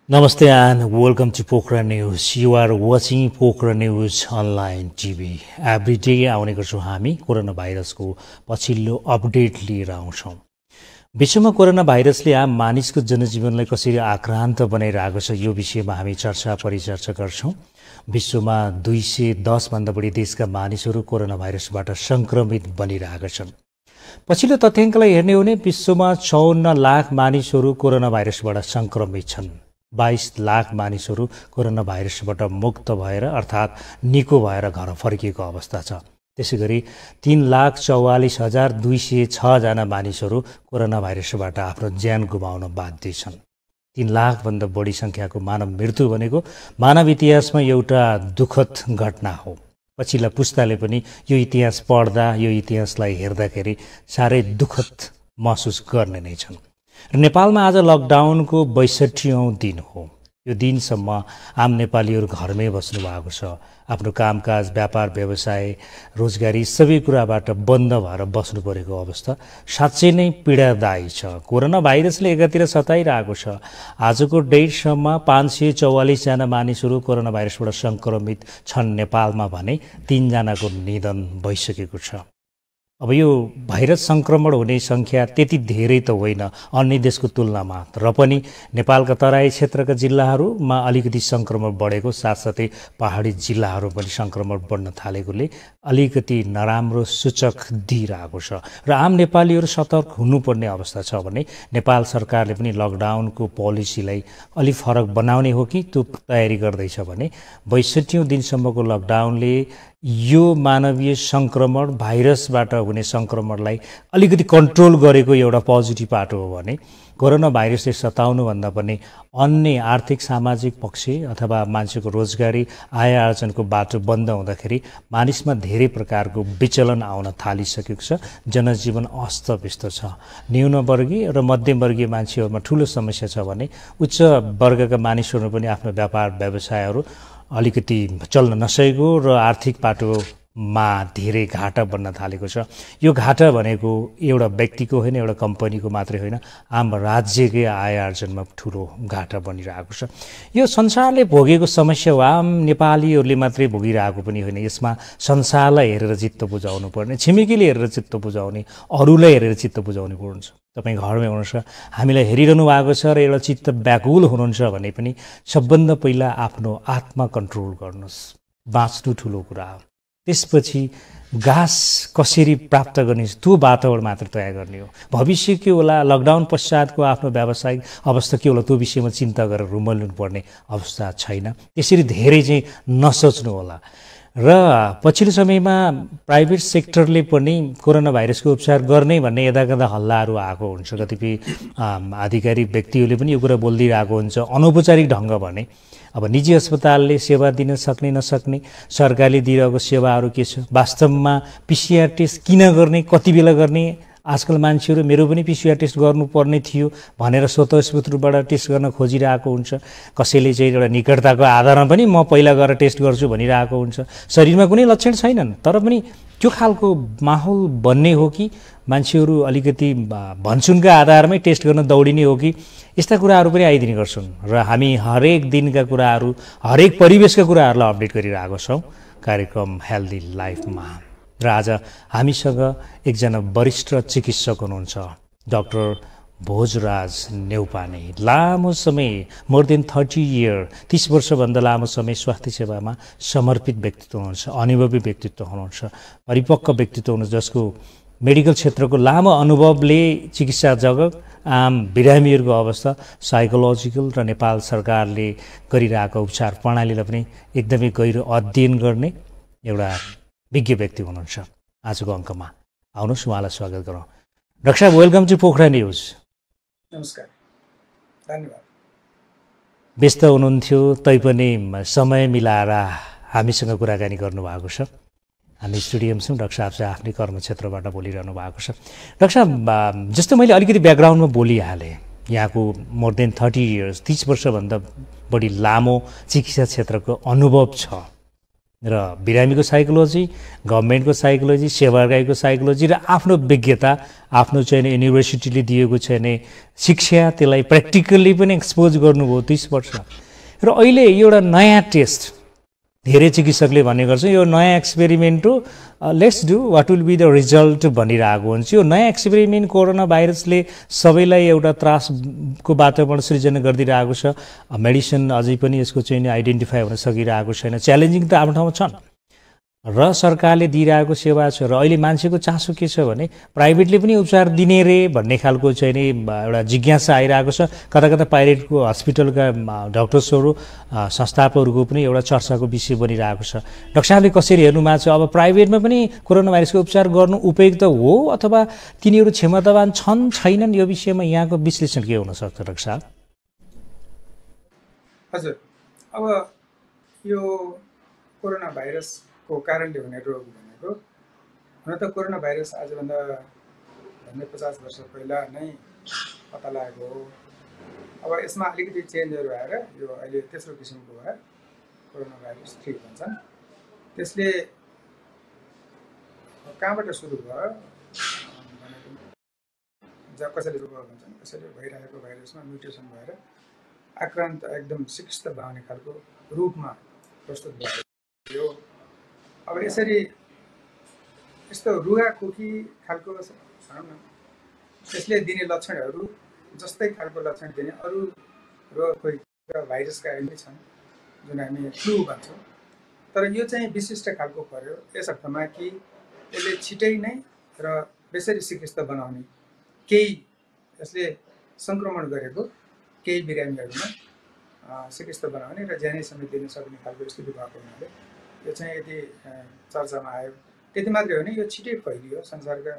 Namaste and welcome to Pokhara News. You are watching Pokhara News online TV. Every day आउने गर्छौं हामी corona भाइरसको पछिल्लो update लिएर आउँछौं। विश्वमा कोरोना भाइरसले आम मानिसको जनजीवनलाई कसरी आक्रान्त बनाइरहेको छ यो विषयमा हामी परिचर्चा गर्छौं। विश्वमा 210 भन्दा बढी देशका मानिसहरू कोरोना भाइरसबाट संक्रमित बनिरहेका छन्। पछिल्लो तथ्याङ्कलाई हेर्ने हो भने विश्वमा 54 लाख मानिसहरू कोरोना भाइरसबाट संक्रमित छन्। 22 लाख मानिसहरू कोरोना भाइरसबाट मुक्त भएर अर्थात् निको भएर घर फर्किएको अवस्था छ। त्यसैगरी 3,44,206 जना मानिसहरू कोरोना भाइरसबाट आफ्नो ज्यान गुमाउन बाध्य छन्। 3 लाख भन्दा बढी संख्याको मानव मृत्यु भनेको मानव इतिहासमा एउटा दुःखद घटना हो। पछिल्ला पुस्ताले पनि यो इतिहास पढ्दा यो इतिहासलाई हेर्दाखेरि साह्रै दुःखद महसुस गर्ने नै छन्। र नेपालमा आज लकडाउनको 62औं दिन हो। यो दिनसम्म आम नेपालीहरू घरमै बस्नु भएको छ। आफ्नो कामकाज, व्यापार, व्यवसाय, रोजगारी सबै कुराबाट बन्द भएर बस्नु परेको अवस्था साँच्चै नै पीडादायी छ। कोरोना भाइरसले एकातिर सताइरहेको छ। आजको डेटसम्म 544 जना मानिसहरू कोरोना भाइरसबाट संक्रमित छन् नेपालमा भने 3 जनाको निधन भइसकेको छ। अब यो भाइरस संक्रमण हुने संख्या त्यति धेरै त होइन अन्य देशको तुलनामा, र पनि नेपालका तराई क्षेत्रका जिल्लाहरूमा अलिकति संक्रमण बढेको साथसाथै पहाडी जिल्लाहरू पनि संक्रमण बढ्न थालेकोले अलिकति नराम्रो सूचक दिइरहेको छ। र आम नेपालीहरू सतर्क हुनुपर्ने अवस्था छ भने नेपाल सरकारले पनि लकडाउनको पोलिसीलाई अलि फरक बनाउने हो कि त्यो तयारी गर्दैछ भने 62औं दिनसम्मको लकडाउनले यो मानवीय संक्रमण भाइरसबाट हुने संक्रमणलाई अलिकति कन्ट्रोल गरेको एउटा पोजिटिभ पाटो हो भने कोरोना भाइरसले सताउनुभन्दा पनि अन्य आर्थिक सामाजिक पक्ष अथवा मान्छेको रोजगारी आय आर्जनको बाटो बन्द हुँदाखेरि मानिसमा धेरै प्रकारको विचलन आउन थालिसकेको छ। जनजीवन अस्तव्यस्त छ। न्यूनवर्गीय र मध्यमवर्गीय मान्छेहरूमा ठूलो समस्या छ भने उच्च वर्गका मानिसहरू पनि आफ्नो व्यापार व्यवसायहरू अलिकति चल्न नसकेको र आर्थिक पाटोमा धेरै घाटा बन्न थालेको छ। यो घाटा भनेको एउटा व्यक्तिको होइन, एउटा कम्पनीको मात्रै होइन, आम राज्यकै आय आर्जनमा ठुलो घाटा बनिरहेको छ। यो संसारले भोगेको समस्या हो। आम नेपालीहरूले मात्रै भोगिरहेको पनि होइन। यसमा संसारलाई हेरेर चित्त बुझाउनु पर्ने, छिमेकीले हेरेर चित्त बुझाउने, अरूलाई हेरेर चित्त बुझाउनु पर्छ। तपाईँ घरमै हुनुहुन्छ, हामीलाई हेरिरहनु भएको छ र एउटा चित्त व्याकुल हुनुहुन्छ भने पनि सबभन्दा पहिला आफ्नो आत्मा कन्ट्रोल गर्नुहोस्। बाँच्नु ठुलो कुरा हो। त्यसपछि घाँस कसरी प्राप्त गर्ने त्यो वातावरण मात्र तयार गर्ने हो। भविष्य के होला, लकडाउन पश्चातको आफ्नो व्यावसायिक अवस्था के होला त्यो विषयमा चिन्ता गरेर रुमल्नु पर्ने अवस्था छैन। त्यसरी धेरै चाहिँ नसोच्नु होला। र पछिल्लो समयमा प्राइभेट सेक्टरले पनि कोरोना भाइरसको उपचार गर्ने भन्ने यदाकदा हल्लाहरू आएको हुन्छ। कतिपय आधिकारिक व्यक्तिहरूले पनि यो कुरा बोलिदिरहेको हुन्छ अनौपचारिक ढङ्ग भने। अब निजी अस्पतालले सेवा दिन सक्ने नसक्ने, सरकारले दिइरहेको सेवाहरू के छ, वास्तवमा PCR टेस्ट किन गर्ने, कति बेला गर्ने, आजकल मान्छेहरू मेरो पनि PCR टेस्ट गर्नुपर्ने थियो भनेर स्वतः स्रोतबाट टेस्ट गर्न खोजिरहेको हुन्छ। कसैले चाहिँ एउटा निकटताको आधारमा पनि म पहिला गएर टेस्ट गर्छु भनिरहेको हुन्छ। शरीरमा कुनै लक्षण छैनन् तर पनि त्यो खालको माहौल बन्ने हो कि मान्छेहरू अलिकति भन्छुनका आधारमै टेस्ट गर्न दौडिने हो कि, यस्ता कुराहरू पनि आइदिने गर्छन्। र हामी हरेक दिनका कुराहरू, हरेक परिवेशका कुराहरूलाई अपडेट गरिरहेको छौँ कार्यक्रम हेल्दी लाइफमा। र आज हामीसँग एकजना वरिष्ठ चिकित्सक हुनुहुन्छ, डाक्टर भोजराज नेउपाने। लामो समय, मोर देन 30 इयर, 30 वर्षभन्दा लामो समय स्वास्थ्य सेवामा समर्पित व्यक्तित्व हुनुहुन्छ, अनुभवी व्यक्तित्व हुनुहुन्छ, परिपक्व व्यक्तित्व हुनुहुन्छ, जसको मेडिकल क्षेत्रको लामो अनुभवले चिकित्सा जगत, आम बिरामीहरूको अवस्था, साइकोलोजिकल र नेपाल सरकारले गरिरहेको उपचार प्रणालीलाई पनि एकदमै गहिरो अध्ययन गर्ने एउटा विज्ञ व्यक्ति हुनुहुन्छ। आजको अङ्कमा आउनुहोस् उहाँलाई स्वागत गरौँ। डाक्टर साहब, वेलकम टु पोखरा न्युज। नमस्कार, धन्यवाद। व्यस्त हुनुहुन्थ्यो तैपनि समय मिलाएर हामीसँग कुराकानी गर्नुभएको छ। हामी स्टुडियोमा छौँ, डाक्टर साहब चाहिँ आफ्नै कर्मक्षेत्रबाट बोलिरहनु भएको छ। डाक्टर साहब, जस्तो मैले अलिकति ब्याकग्राउन्डमा बोलिहालेँ, यहाँको मोर देन 30 इयर्स, 30 वर्षभन्दा बढी लामो चिकित्सा क्षेत्रको अनुभव छ। र बिरामीको साइकोलोजी, गभर्मेन्टको साइकोलोजी, सेवाग्राहीको साइकोलोजी र आफ्नो विज्ञता, आफ्नो चाहिँ युनिभर्सिटीले दिएको चाहिँ शिक्षा, त्यसलाई प्र्याक्टिकल्ली पनि एक्सपोज गर्नुभयो 30 वर्ष। र अहिले एउटा नयाँ टेस्ट, धेरै चिकित्सकले भन्ने गर्छ यो नयाँ एक्सपेरिमेन्ट हो, let's do what will be the result भनिरहेको हुन्छ। यो नयाँ एक्सपेरिमेन्ट कोरोना भाइरसले सबैलाई एउटा त्रासको वातावरण सृजना गरिदिरहेको छ। मेडिसिन अझै पनि यसको चाहिँ आइडेन्टिफाई हुन सकिरहेको छैन। च्यालेन्जिङ त आफ्नो ठाउँमा छन् र सरकारले दिइरहेको सेवा छ। र अहिले मान्छेको चासो के छ भने प्राइभेटले पनि उपचार दिने रे भन्ने खालको चाहिँ नि एउटा जिज्ञासा आइरहेको छ। कता कता प्राइभेटको हस्पिटलका डक्टर्सहरू, संस्थापकहरूको पनि एउटा चर्चाको विषय बनिरहेको छ। डाक्टर साहबले कसरी हेर्नुमा छ, अब प्राइभेटमा पनि कोरोना भाइरसको उपचार गर्नु उपयुक्त हो अथवा तिनीहरू क्षमतावान छन् छैनन्, यो विषयमा यहाँको विश्लेषण के हुन सक्छ डाक्टर साहब? हजुर, अब यो कोरोना भाइरस को कारणले हुने रोग भनेको हुन त कोरोना भाइरस आजभन्दा 50 वर्ष पहिला नै पत्ता लागेको हो। अब यसमा अलिकति चेन्जहरू आएर यो अहिले तेस्रो किसिमको भयो, कोरोना भाइरस 3 भन्छन्। त्यसले कहाँबाट सुरु भयो भनेको जब कसैले रोग भन्छन्, कसैले भइरहेको भाइरसमा म्युटेसन भएर आक्रान्त एकदम सिकिस्त भाउने खालको रूपमा प्रस्तुत भयो। अब यसरी यस्तो रुगा खोकी खालको भनौँ न, यसले दिने लक्षणहरू जस्तै खालको लक्षण दिने अरू रोग खोकी र भाइरसका पनि छन् जुन हामी फ्लू भन्छौँ। तर यो चाहिँ विशिष्ट खालको पर्यो यस अर्थमा कि यसले छिटै नै र बेसरी सिकिस्त बनाउने, केही यसले सङ्क्रमण गरेको केही बिरामीहरूमा सिकिस्त बनाउने र ज्यानै समेत दिन सक्ने खालको स्थिति भएको हुनाले यो चाहिँ यदि चर्चामा आयो। त्यति मात्रै हो नि, यो छिटै फैलियो संसारका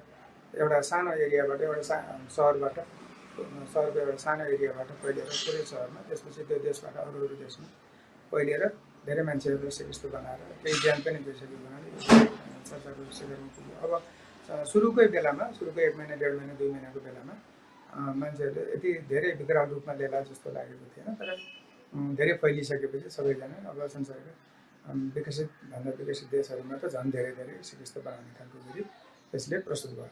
एउटा सानो एरियाबाट, एउटा सहरको एउटा सानो एरियाबाट फैलिएर पुरै सहरमा, त्यसपछि त्यो देशबाट अरू देशमा फैलिएर धेरै मान्छेहरूलाई सिकिस्त बनाएर केही ज्यान पनि गइसकेको हुनाले चर्चाको शिखरमा पुग्यो। अब सुरुकै बेलामा, सुरुको 1 महिना 1.5 महिना 2 महिनाको बेलामा मान्छेहरूले यति धेरै विकराल रूपमा लिएला जस्तो लागेको थिएन। तर धेरै फैलिसकेपछि सबैजना अब संसारका भन्दा विकसित देशहरूमा त झन् धेरै सिकिस्त बनाउने खालको गरी यसले प्रस्तुत भयो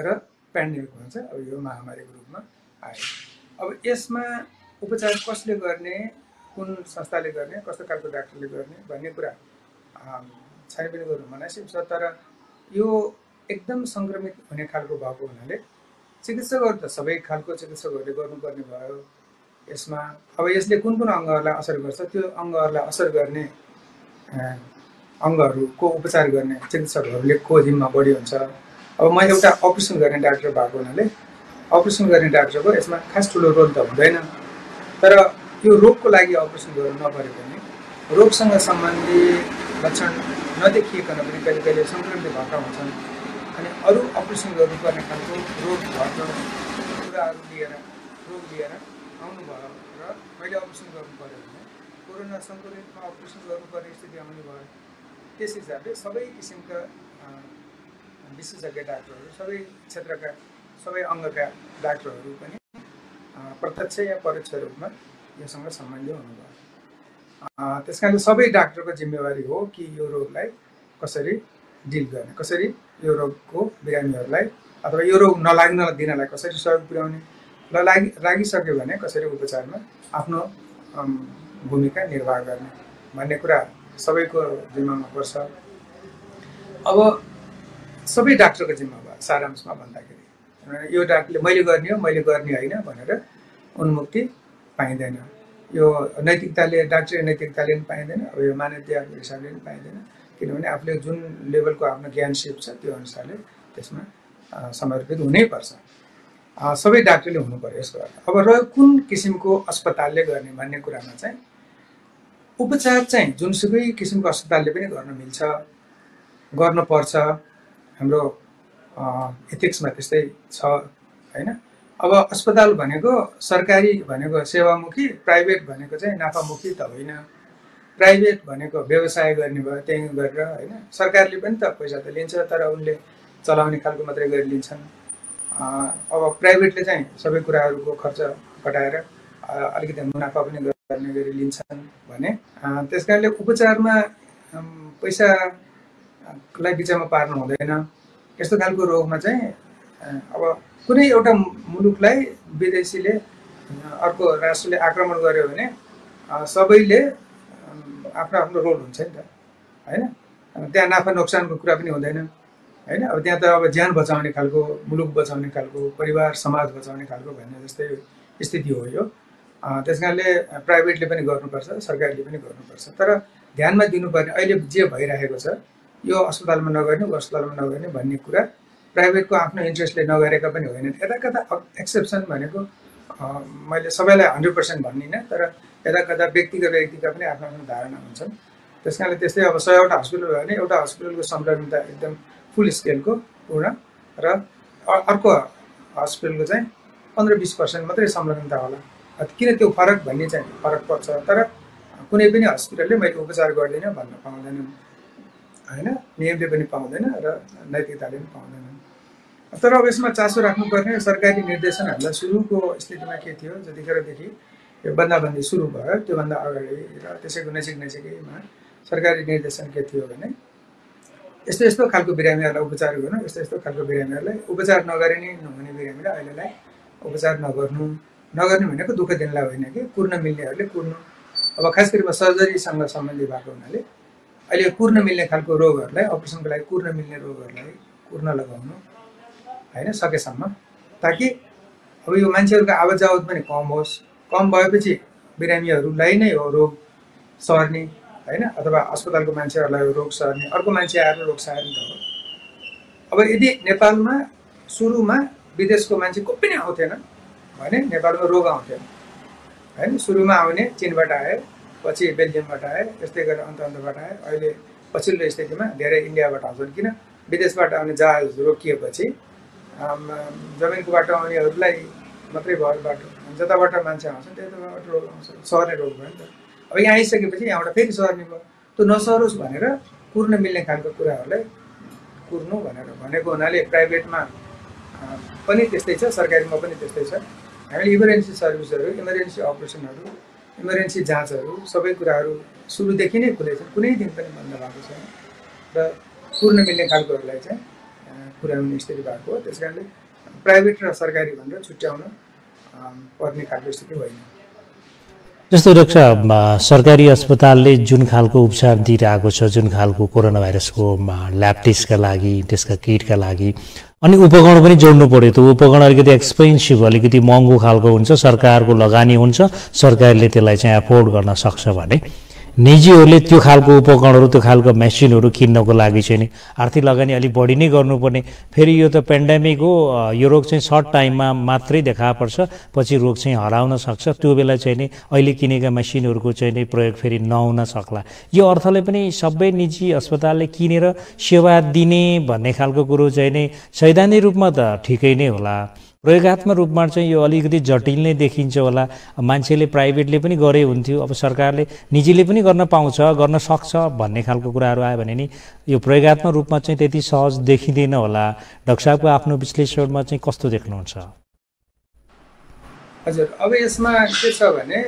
र पेन्डेमिक भन्छ। अब यो महामारीको रूपमा आयो। अब यसमा उपचार कसले गर्ने, कुन संस्थाले गर्ने, कस्तो खालको डाक्टरले गर्ने भन्ने कुरा छानबिन गर्नु मनासिब छ। तर यो एकदम सङ्क्रमित हुने खालको भएको हुनाले चिकित्सकहरू त सबै खालको चिकित्सकहरूले गर्नुपर्ने भयो यसमा। अब यसले कुन कुन अङ्गहरूलाई असर गर्छ, त्यो अङ्गहरूलाई असर गर्ने अङ्गहरूको उपचार गर्ने चिकित्सकहरूले को जिम्मा बढी हुन्छ। अब म एउटा अपरेसन गर्ने डाक्टर भएको हुनाले अपरेसन गर्ने डाक्टरको यसमा खास ठुलो रोल त हुँदैन। तर यो रोगको लागि अपरेसन गर्नु नपरे पनि रोगसँग सम्बन्धित लक्षण नदेखिएकन पनि कहिले कहिले सङ्क्रमित भएका हुन्छन्। अनि अरू अपरेसन गर्नुपर्ने खालको रोग भएको कुराहरू लिएर आउनुभयो र मैले अपरेसन गर्नु पऱ्यो भने कोरोना सङ्क्रमितमा अपरेसन गर्नुपर्ने स्थिति आउनु भयो। त्यस हिसाबले सबै किसिमका विशेषज्ञ डाक्टरहरू, सबै क्षेत्रका सबै अङ्गका डाक्टरहरू पनि प्रत्यक्ष या परोक्ष रूपमा योसँग सम्बन्धित हुनुभयो। त्यस कारणले सबै डाक्टरको जिम्मेवारी हो कि यो रोगलाई कसरी डिल गर्ने, कसरी यो रोगको बिरामीहरूलाई अथवा यो रोग नलाग्न दिनलाई कसरी सहयोग पुर्याउने, र लागिसक्यो भने कसरी उपचारमा आफ्नो भूमिका निर्वाह गर्ने भन्ने कुरा सबैको जिम्मामा पर्छ। अब सबै डाक्टरको जिम्मा भयो सारांशमा भन्दाखेरि। यो डाक्टरले मैले गर्ने हो, मैले गर्ने होइन भनेर उन्मुक्ति पाइँदैन। यो नैतिकताले, डाक्टरी नैतिकताले पनि पाइँदैन, अब यो मानवीयताको हिसाबले पनि पाइँदैन। किनभने आफूले जुन लेभलको आफ्नो ज्ञान सिप छ त्यो अनुसारले त्यसमा समर्पित हुनैपर्छ। सबै डाक्टरले हुनु पर्यो यसको अर्थ। अब रह्यो कुन किसिमको अस्पतालले गर्ने भन्ने कुरामा चाहिँ उपचार चाहिँ जुनसुकै किसिमको अस्पतालले पनि गर्न मिल्छ, गर्नुपर्छ। हाम्रो इथिक्समा त्यस्तै छ हैन। अब अस्पताल भनेको सरकारी भनेको सेवामुखी, प्राइभेट भनेको चाहिँ नाफामुखी त होइन। प्राइभेट भनेको व्यवसाय गर्ने भयो त्यही गरेर हैन। सरकारले पनि त पैसा त लिन्छ, तर उनले चलाउने खालको मात्रै गरी लिन्छन्। अब प्राइभेटले चाहिँ सबै कुराहरूको खर्च घटाएर अलिकति मुनाफा पनि गर्ने गरी लिन्छन् भने त्यस कारणले उपचारमा पैसालाई बिचमा पार्नु हुँदैन। यस्तो खालको रोगमा चाहिँ अब कुनै एउटा मुलुकलाई विदेशीले अर्को राष्ट्रले आक्रमण गर्यो भने सबैले आफ्नो आफ्नो रोल हुन्छ नि त हैन। त्यहाँ नाफा नोक्सानको कुरा पनि हुँदैन हैन। अब त्यहाँ त अब ज्यान बचाउने खालको, मुलुक बचाउने खालको, परिवार समाज बचाउने खालको भन्ने जस्तै स्थिति हो यो। त्यस कारणले प्राइभेटले पनि गर्नुपर्छ, सरकारले पनि गर्नुपर्छ। तर ध्यानमा दिनुपर्ने अहिले जे भइरहेको छ यो अस्पतालमा नगर्ने, ऊ अस्पतालमा नगर्ने भन्ने कुरा प्राइभेटको आफ्नो इन्ट्रेस्टले नगरेका पनि होइनन्। यता कता एक्सेप्सन भनेको मैले सबैलाई 100% भन्दिनँ, तर यता कता व्यक्तिका पनि आफ्नो आफ्नो धारणा हुन्छन्। त्यस कारणले त्यस्तै अब 100वटा हस्पिटल भयो भने एउटा हस्पिटलको संलग्नता एकदम फुल स्केलको पूर्ण र अर्को हस्पिटलको चाहिँ 15-20% मात्रै संलग्नता होला। किन त्यो फरक भन्ने चाहिँ फरक पर्छ। तर कुनै पनि हस्पिटलले मैले उपचार गर्दिनँ भन्न पाउँदैनन् हैन, नियमले पनि पाउँदैन र नैतिकताले पनि पाउँदैनन्। तर अब यसमा चासो राख्नुपर्ने सरकारी निर्देशनहरूलाई सुरुको स्थितिमा के थियो, जतिखेरदेखि यो बन्दाबन्दी सुरु भयो त्योभन्दा अगाडि र त्यसैको नजिकैमा सरकारी निर्देशन के थियो भने यस्तो यस्तो खालको बिरामीहरूलाई उपचार गर्नु, यस्तो यस्तो खालको बिरामीहरूलाई उपचार नगरिने नहुने बिरामीलाई अहिलेलाई उपचार नगर्ने भनेको दुःख दिनलाई होइन कि कुर्न मिल्नेहरूले कुर्नु। अब खास गरी सर्जरीसँग सम्बन्धी भएको हुनाले अहिले कुर्न मिल्ने खालको रोगहरूलाई, अपरेसनको लागि कुर्न मिल्ने रोगहरूलाई कुर्न लगाउनु हैन सकेसम्म, ताकि अब यो मान्छेहरूको आवत जावत पनि कम होस्। कम भएपछि बिरामीहरूलाई नै हो रोग सर्ने हैन, अथवा अस्पतालको मान्छेहरूलाई रोग सर्ने, अर्को मान्छे आएर रोग सार्ने त हो। अब यदि नेपालमा सुरुमा विदेशको मान्छे को पनि आउँथेन भने नेपालमा रोग आउँथेन हैन। सुरुमा आउने चीनबाट आए, पछि बेल्जियमबाट आए, यस्तै गरेर अन्तबाट आए। अहिले पछिल्लो स्थितिमा धेरै इन्डियाबाट आउँछन्। किन विदेशबाट आउने जहाज रोकिएपछि जमिनको बाटो आउनेहरूलाई मात्रै भयो बाटो, जताबाट मान्छे आउँछन् त्यताबाट रोग आउँछ, सर्ने रोग भयो नि त। अब यहाँ आइसकेपछि यहाँबाट फेरि सर्ने भयो। त्यो नसरोस् भनेर कुर्न मिल्ने खालको कुराहरूलाई कुर्नु भनेर भनेको हुनाले प्राइभेटमा पनि त्यस्तै छ, सरकारीमा पनि त्यस्तै छ। हामीले इमर्जेन्सी सर्भिसहरू, इमर्जेन्सी अपरेसनहरू, इमर्जेन्सी जाँचहरू सबै कुराहरू सुरुदेखि नै खुलेको छ, कुनै दिन पनि बन्द भएको छैन र कुर्न मिल्ने खालकोहरूलाई चाहिँ पुर्याउने स्थिति भएको हो। त्यस कारणले प्राइभेट र सरकारी भनेर छुट्याउन पर्ने खालको स्थिति होइन। जस्तो डाक्टर साहब, सरकारी अस्पतालले जुन खालको उपचार दिइरहेको छ, जुन खालको कोरोना भाइरसको ल्याब टेस्टका लागि, त्यसका किटका लागि अनि उपकरण पनि जोड्नु पर्यो। त्यो उपकरण अलिकति एक्सपेन्सिभ, अलिकति महँगो खालको हुन्छ, सरकारको लगानी हुन्छ, सरकारले त्यसलाई चाहिँ एफोर्ड गर्न सक्छ भने निजीहरूले त्यो खालको उपकरणहरू, त्यो खालको मेसिनहरू किन्नको लागि चाहिँ नि आर्थिक लगानी अलिक बढी नै गर्नुपर्ने। फेरि यो त पेन्डेमिक हो, यो रोग चाहिँ सर्ट टाइममा मात्रै देखा पर्छ, पछि रोग चाहिँ हराउन सक्छ। त्यो बेला चाहिँ नि अहिले किनेका मेसिनहरूको चाहिँ नि प्रयोग फेरि नहुन सक्ला। यो अर्थले पनि सबै निजी अस्पतालले किनेर सेवा दिने भन्ने खालको कुरो चाहिँ नि सैद्धान्तिक रूपमा त ठिकै नै होला, प्रयोगात्मक रूपमा चाहिँ यो अलिकति जटिल नै देखिन्छ होला। मान्छेले प्राइभेटले पनि गरे हुन्थ्यो, अब सरकारले निजीले पनि गर्न पाउँछ, गर्न सक्छ भन्ने खालको कुराहरू आयो भने नि यो प्रयोगात्मक रूपमा चाहिँ त्यति सहज देखिँदैन होला। डाक्टर साहबको आफ्नो विश्लेषणमा चाहिँ कस्तो देख्नुहुन्छ? हजुर, अब यसमा के छ भने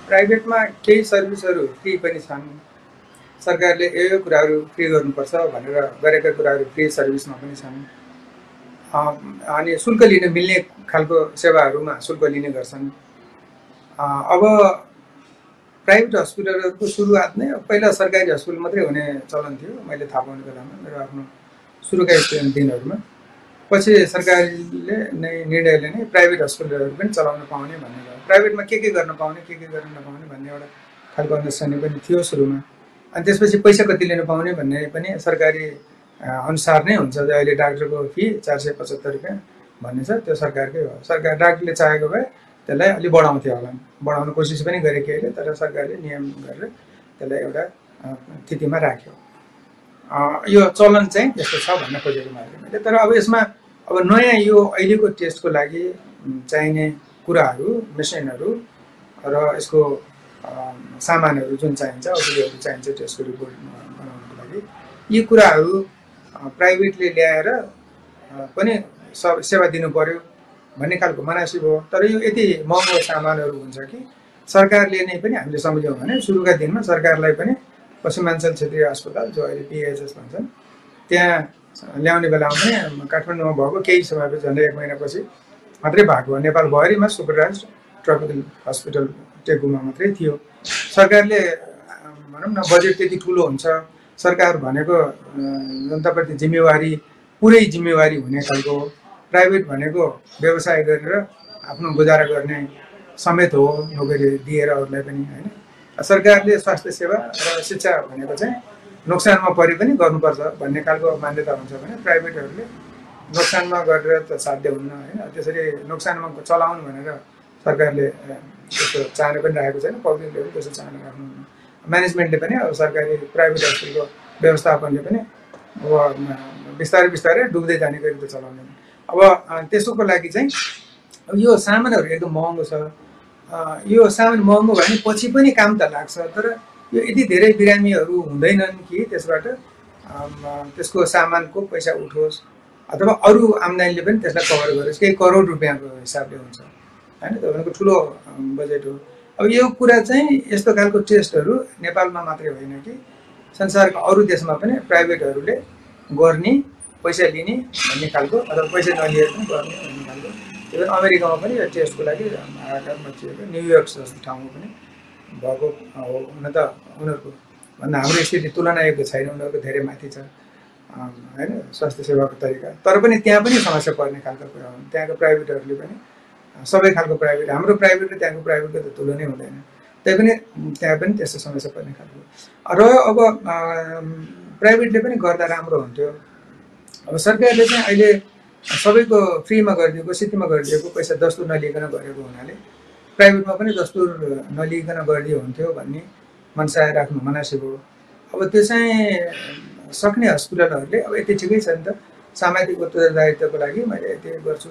प्राइभेटमा केही सर्भिसहरू फ्री पनि छन्। सरकारले यो कुराहरू फ्री गर्नुपर्छ भनेर गरेका कुराहरू फ्री सर्भिसमा पनि छन्। अनि शुल्क लिन मिल्ने खालको सेवाहरूमा शुल्क लिने गर्छन्। अब प्राइभेट हस्पिटलहरूको सुरुवात नै पहिला सरकारी हस्पिटल मात्रै हुने चलन थियो मैले थाहा पाउने बेलामा, मेरो आफ्नो सुरुका दिनहरूमा। पछि सरकारले नै निर्णयले नै प्राइभेट हस्पिटलहरू पनि चलाउन पाउने भन्ने भयो। प्राइभेटमा के गर्न पाउने, के गर्न नपाउने भन्ने एउटा खालको अन्डरस्ट्यान्डिङ पनि थियो सुरुमा। अनि त्यसपछि पैसा कति लिन पाउने भन्ने पनि सरकारी अनुसार नै हुन्छ। अहिले डाक्टरको फी 475 रुपियाँ भन्ने छ, त्यो सरकारकै हो। सरकार डाक्टरले चाहेको भए त्यसलाई अलि बढाउँथ्यो होला, बढाउन कोसिस पनि गरेको अहिले, तर सरकारले नियम गरेर त्यसलाई एउटा स्थितिमा राख्यो। यो चलन चाहिँ यस्तो छ भन्न खोजेको मात्रै मैले। तर अब यसमा अब नयाँ यो अहिलेको टेस्टको लागि चाहिने कुराहरू, मेसिनहरू र यसको सामानहरू जुन चाहिन्छ, औषधिहरू चाहिन्छ टेस्टको रिपोर्ट बनाउनको लागि, यी कुराहरू प्राइभेटले ल्याएर पनि सेवा दिनु पर्यो भन्ने खालको मनासिब हो। तर यो यति महँगो सामानहरू हुन्छ कि सरकारले नै पनि हामीले सम्झ्यौँ भने सुरुका दिनमा सरकारलाई पनि पश्चिमाञ्चल क्षेत्रीय अस्पताल जो अहिले पिएचएस भन्छन् त्यहाँ ल्याउने बेलामा पनि काठमाडौँमा भएको केही समयपछि झन्डै 1 महिनापछि मात्रै भएको हो। नेपालभरिमा सुपरभाइज ट्रपिकल हस्पिटल टेकुमा मात्रै थियो। सरकारले भनौँ न बजेट त्यति ठुलो हुन्छ, सरकार भनेको जनताप्रति जिम्मेवारी पुरै जिम्मेवारी हुने खालको, प्राइभेट भनेको व्यवसाय गरेर आफ्नो गुजारा गर्ने समेत हो, नोकरी दिएर अरूलाई पनि हैन। सरकारले स्वास्थ्य सेवा र शिक्षा भनेको चाहिँ नोक्सानमा परे पनि गर्नुपर्छ भन्ने खालको मान्यता हुन्छ भने प्राइभेटहरूले नोक्सानमा गरेर त साध्य हुन्न हैन। त्यसरी नोक्सानमा चलाउनु भनेर सरकारले त्यस्तो चाहना पनि राखेको छैन, पब्लिकले पनि त्यस्तो चाहना राख्नुहुन्न। म्यानेजमेन्टले पनि अब सरकारी प्राइभेट हस्पिटलको व्यवस्थापनले पनि अब बिस्तारै बिस्तारै डुब्दै जाने गरी त चलाउँदैन। अब त्यसको लागि चाहिँ अब यो सामानहरू एकदम महँगो छ। यो सामान महँगो भयो भने पछि पनि काम त लाग्छ, तर यो यति धेरै बिरामीहरू हुँदैनन् कि त्यसबाट त्यसको सामानको पैसा उठोस् अथवा अरू आम्दानीले पनि त्यसलाई कभर गरोस्, केही करोड रुपियाँको हिसाबले हुन्छ हैन। तपाईँको ठुलो बजेट हो। अब यो कुरा चाहिँ यस्तो खालको टेस्टहरू नेपालमा मात्रै होइन कि संसारको अरू देशमा पनि प्राइभेटहरूले गर्ने, पैसा लिने भन्ने खालको अथवा पैसा नलिएर पनि गर्ने भन्ने खालको। इभन अमेरिकामा पनि यो टेस्टको लागि हाहाकार मचिएको, न्युयोर्क जस्तो ठाउँमा पनि भएको हो। हुन त उनीहरूको भन्दा हाम्रो स्थिति तुलनायोग्य छैन, उनीहरूको धेरै माथि छ हैन स्वास्थ्य सेवाको तरिका। तर पनि त्यहाँ पनि समस्या पर्ने खालको कुरा हो। त्यहाँको प्राइभेटहरूले पनि सबै खालको प्राइभेट, हाम्रो प्राइभेट र त्यहाँको प्राइभेटको त तुलनै हुँदैन, त्यही पनि त्यहाँ पनि त्यस्तो समस्या पर्ने खालको। र अब प्राइभेटले पनि गर्दा राम्रो हुन्थ्यो। अब सरकारले चाहिँ अहिले सबैको फ्रीमा गरिदिएको, सिटीमा गरिदिएको, पैसा दस्तुर नलिइकन गरेको हुनाले प्राइभेटमा पनि दस्तुर नलिइकन गरिदियो हुन्थ्यो भन्ने मनसाय राख्नु मनासिब हो। अब त्यो चाहिँ सक्ने हस्पिटलहरूले अब यति ठिकै छ नि त, सामाजिक उत्तरदायित्वको लागि मैले यति गर्छु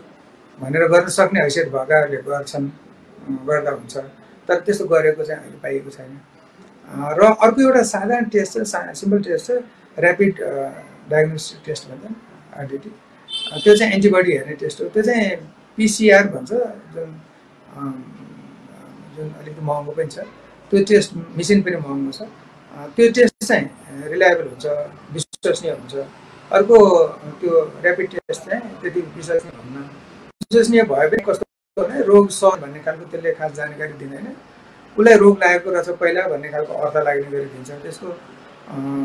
भनेर गर्न सक्ने हैसियत भएकाहरूले गर्छन्, गर्दा हुन्छ। तर त्यस्तो गरेको चाहिँ अहिले पाइएको छैन। र अर्को एउटा साधारण टेस्ट छ, सिम्पल टेस्ट छ, ऱ्यापिड डायग्नोस्टिक टेस्ट भन्छ आरडिटी। त्यो चाहिँ एन्टिबडी हेर्ने टेस्ट हो। त्यो चाहिँ पिसिआर भन्छ, जुन अलिकति महँगो पनि छ। त्यो टेस्ट मेसिन पनि महँगो छ। त्यो टेस्ट चाहिँ रिलायबल हुन्छ, विश्वसनीय हुन्छ। अर्को त्यो ऱ्यापिड टेस्ट चाहिँ त्यति विश्वसनीय हुन्न। विश्वसनीय भए पनि कस्तो भने रोग छ भन्ने खालको त्यसले खास जानकारी दिँदैन, उसलाई रोग लागेको रहेछ पहिला भन्ने खालको अर्थ लाग्ने गरी दिन्छ। त्यसको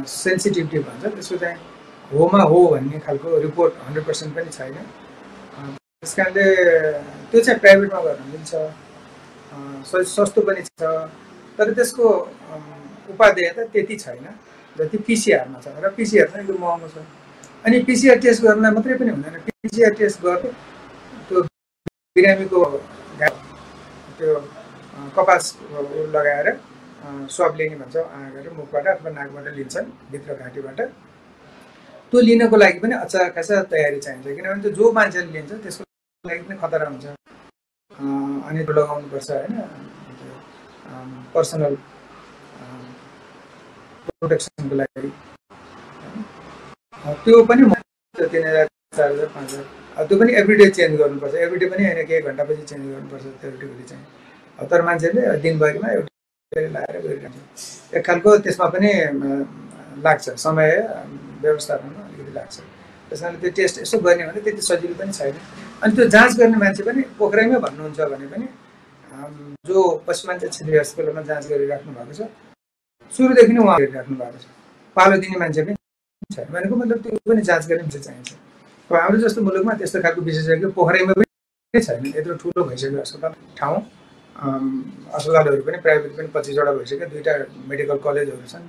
सेन्सिटिभिटी भन्छ, त्यसको चाहिँ होमा हो भन्ने खालको रिपोर्ट 100% पनि छैन। त्यस कारणले त्यो चाहिँ प्राइभेटमा गर्न मिल्छ, सस्तो पनि छ, तर त्यसको उपादेयता त्यति छैन जति पिसिआरमा छ। र पिसिआर चाहिँ एकदम महँगो छ। अनि पिसिआर टेस्ट गर्न मात्रै पनि हुँदैन, पिसिआर टेस्ट गर्ने त्यो बिरामीको त्यो कपास लगाएर स्वाब लिने भन्छ, आँखाबाट मुखबाट अथवा नाकबाट लिन्छन्, भित्र घाँटीबाट। त्यो लिनको लागि पनि अच्छा खासा तयारी चाहिन्छ, किनभने त्यो जो मान्छेले लिन्छ त्यसको लागि पनि खतरा हुन्छ। अनि त्यो लगाउनुपर्छ होइन, पर्सनल प्रोटेक्सनको लागि। त्यो पनि 3000, 4000, 5000। त्यो पनि एभ्रिडे चेन्ज गर्नुपर्छ, एभ्रिडे पनि होइन, केही घन्टापछि चेन्ज गर्नुपर्छ थ्योरेटिकली चाहिँ। तर मान्छेले दिनभरिमा एउटा लगाएर गरिरहन्छ। एक खालको त्यसमा पनि लाग्छ समय, व्यवस्थापनमा अलिकति लाग्छ। त्यस कारणले त्यो टेस्ट यसो गर्ने भने त्यति सजिलो पनि छैन। अनि त्यो जाँच गर्ने मान्छे पनि पोखराइमै भन्नुहुन्छ भने पनि जो पश्चिमाञ्चल क्षेत्रीय अस्पतालमा जाँच गरिराख्नु भएको छ, सुरुदेखि नै उहाँ गरिराख्नु भएको छ, पालो दिने मान्छे पनि छैन भनेको मतलब त्यो पनि जाँच गर्ने मान्छे चाहिन्छ। अब हाम्रो जस्तो मुलुकमा त्यस्तो खालको विशेषज्ञ पोखराइमा पनि छैन। यत्रो ठुलो भइसक्यो अस्पताल ठाउँ, अस्पतालहरू पनि प्राइभेट पनि 25वटा भइसक्यो, 2टा मेडिकल कलेजहरू छन्।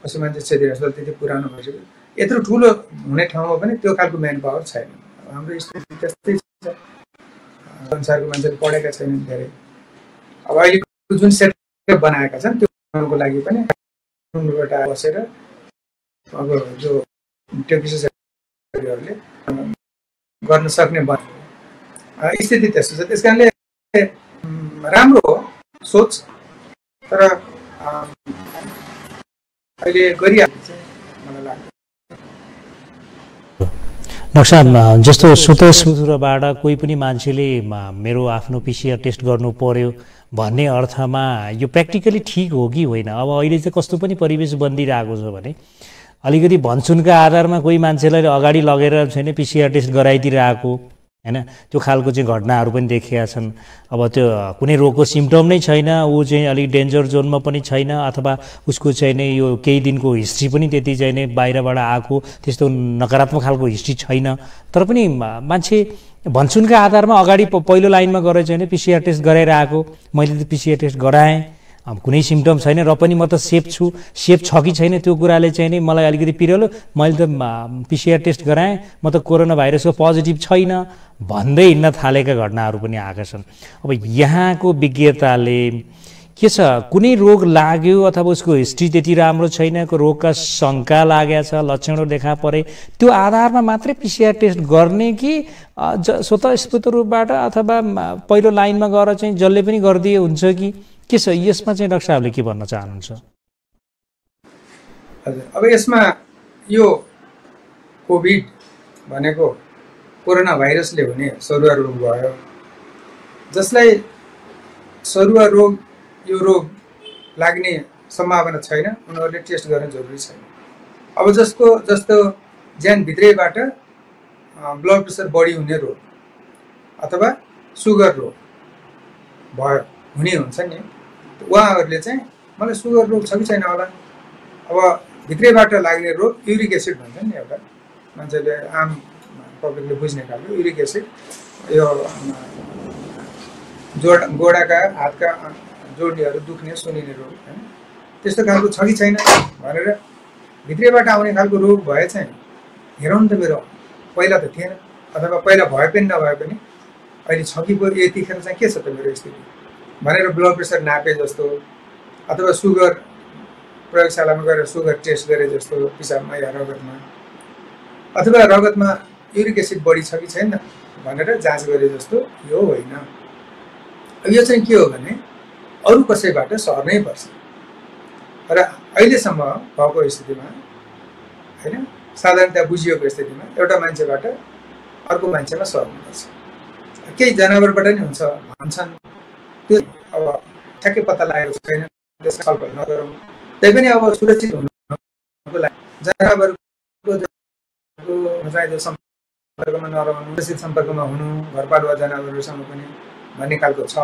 पश्चिमाञ्चल क्षेत्रीय अस्पताल त्यति पुरानो भइसक्यो। यत्रो ठुलो हुने ठाउँमा पनि त्यो खालको म्यान पावर छैन। हाम्रो स्थिति त्यस्तै छ, संसारको मान्छेले पढेका छैनन् धेरै। अब अहिले जुन सेटअप बनाएका छन् त्योको लागि पनि एउटा बसेर अब जो त्यो विशेषज्ञहरूले गर्न सक्ने स्थिति त्यस्तो छ। त्यस कारणले राम्रो हो सोच, तर अहिले गरिहाल्छ मलाई लाग्छ। डाक्टर साहब, जस्तो स्वतस्फूर्तबाट कोही पनि मान्छेले मेरो आफ्नो पिसिआर टेस्ट गर्नु पर्यो भन्ने अर्थमा यो प्र्याक्टिकली ठिक हो कि होइन? अब अहिले चाहिँ कस्तो पनि परिवेश बनिरहेको छ भने अलिकति भनसुनका आधारमा कोही मान्छेलाई अगाडि लगेर छैन पिसिआर टेस्ट गराइदिरहेको हैन, त्यो खालको चाहिँ घटनाहरू पनि देखिएका छन्। अब त्यो कुनै रोगको सिम्टम नै छैन, ऊ चाहिँ अलिक डेन्जर जोनमा पनि छैन, अथवा उसको चाहिँ नि यो केही दिनको हिस्ट्री पनि त्यति चाहिँ नि बाहिरबाट आएको त्यस्तो नकारात्मक खालको हिस्ट्री छैन, तर पनि मान्छे भनसुनका आधारमा अगाडि पहिलो लाइनमा गएर चाहिँ नि पिसिआर टेस्ट गराएर आएको, मैले त पिसिआर टेस्ट गराएँ, कुनै सिम्टम छैन र पनि म त सेफ छु, सेफ छ कि छैन त्यो कुराले चाहिँ नि मलाई अलिकति पिरियलो, मैले त पिसिआर टेस्ट गराएँ, म त कोरोना भाइरसको पोजिटिभ छैन भन्दै हिँड्न थालेका घटनाहरू पनि आएका छन्। अब यहाँको विज्ञताले के छ, कुनै रोग लाग्यो अथवा उसको हिस्ट्री त्यति राम्रो छैन, रोगका शङ्का लागेको छ, लक्षणहरू देखा परे, त्यो आधारमा मात्रै पिसिआर टेस्ट गर्ने कि स्वतस्फूर्त रूपबाट अथवा पहिलो लाइनमा गएर चाहिँ जसले पनि गरिदिए हुन्छ कि के छ? यसमा चाहिँ डाक्टर साहबले के भन्न चाहनुहुन्छ? हजुर, अब यसमा यो कोभिड भनेको कोरोना भाइरसले हुने सरुवा रोग भयो, जसलाई सरुवा रोग यो रोग लाग्ने सम्भावना छैन, उनीहरूले टेस्ट गर्न जरुरी छैन। अब जस्तो ज्यानभित्रैबाट ब्लड प्रेसर बढी हुने रोग अथवा सुगर रोग भयो हुने हुन्छ नि, उहाँहरूले चाहिँ मलाई सुगर रोग छ कि छैन होला, अब भित्रैबाट लाग्ने रोग युरिक एसिड भन्छ नि, एउटा मान्छेले आम पब्लिकले बुझ्ने खालको युरिक एसिड, यो गोडाका हातका जोड्नीहरू दुख्ने सुनिने रोग हैन, त्यस्तो खालको छ कि छैन भनेर भित्रैबाट आउने खालको रोग भए चाहिँ हेरौँ त, मेरो पहिला त थिएन, अथवा पहिला भए पनि नभए पनि अहिले छ कि यतिखेर चाहिँ के छ त मेरो स्थिति भनेर ब्लड प्रेसर नापे जस्तो, अथवा सुगर प्रयोगशालामा गएर सुगर टेस्ट गरे जस्तो पिसाबमा या रगतमा, अथवा रगतमा युरिक एसिड बढी छ कि छैन भनेर जाँच गरे जस्तो यो होइन। अब यो चाहिँ के हो भने अरू कसैबाट सर्नै पर्छ र अहिलेसम्म भएको स्थितिमा हैन, साधारणतया बुझिएको स्थितिमा एउटा मान्छेबाट अर्को मान्छेमा सर्नुपर्छ। केही जनावरबाट नि हुन्छ भन्छन्, त्यो अब ठ्याक्कै पत्ता लागेको छैन, त्यसमा छलफल नगरौँ। तैपनि अब सुरक्षित हुनुको लागि जनावरको चाहिँ सम्पर्कमा नरहनु, सुरक्षित सम्पर्कमा हुनु, घरपालुवा जनावरहरूसँग पनि भन्ने खालको छ,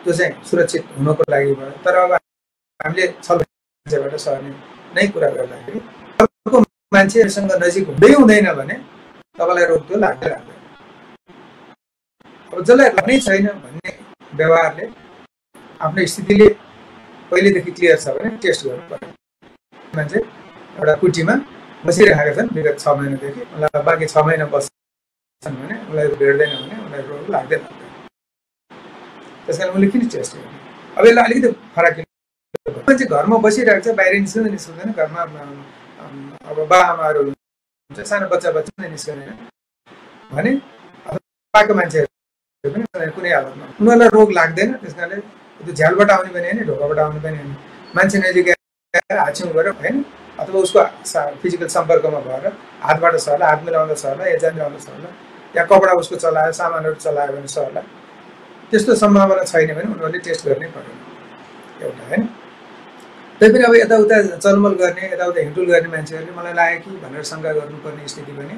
त्यो चाहिँ सुरक्षित हुनको लागि भयो। तर अब हामीले छलफल मान्छेबाट सर्ने नै कुरा गर्दाखेरि अर्को मान्छेसँग नजिक हुँदै हुँदैन भने तपाईँलाई रोग त्यो लाग्दै लाग्दैन। अब जसलाई लाग्नै छैन भन्ने व्यवहारले आफ्नो स्थितिले पहिलेदेखि क्लियर छ भने टेस्ट गर्नु पर्यो। मान्छे एउटा कुटीमा बसिरहेका छन् विगत 6 महिनादेखि, उनलाई बाँकी 6 महिना बस्छन् भने उनलाई भेट्दैन भने उनलाई रोग लाग्दैन। त्यस कारण उनले किन टेस्ट गर्ने? अब यसलाई अलिकति फरक, मान्छे घरमा बसिरहेको छ, बाहिर निस्किँदैन, घरमा अब बाआमाहरू हुन्छ, सानो बच्चा नै निस्किँदैन भने पाएको मान्छेहरू पनि कुनै हालतमा उनीहरूलाई रोग लाग्दैन। त्यस कारणले त्यो झ्यालबाट आउने पनि होइन, ढोकाबाट आउने पनि होइन, मान्छे नजिक हाछ्यौँ गरेर होइन, अथवा उसको फिजिकल सम्पर्कमा भएर हातबाट सर्ला, हात मिलाउँदा सर्ला, या जान ल्याउँदा सर्ला, या कपडा उसको चलायो, सामानहरू चलायो भने सर्ला, त्यस्तो सम्भावना छैन भने उनीहरूले टेस्ट गर्नै पर्दैन एउटा होइन। तैपनि अब यताउता चलमल गर्ने, यताउता हिँडुल गर्ने मान्छेहरूले मलाई लाग्यो कि भनेर शङ्का गर्नुपर्ने स्थिति पनि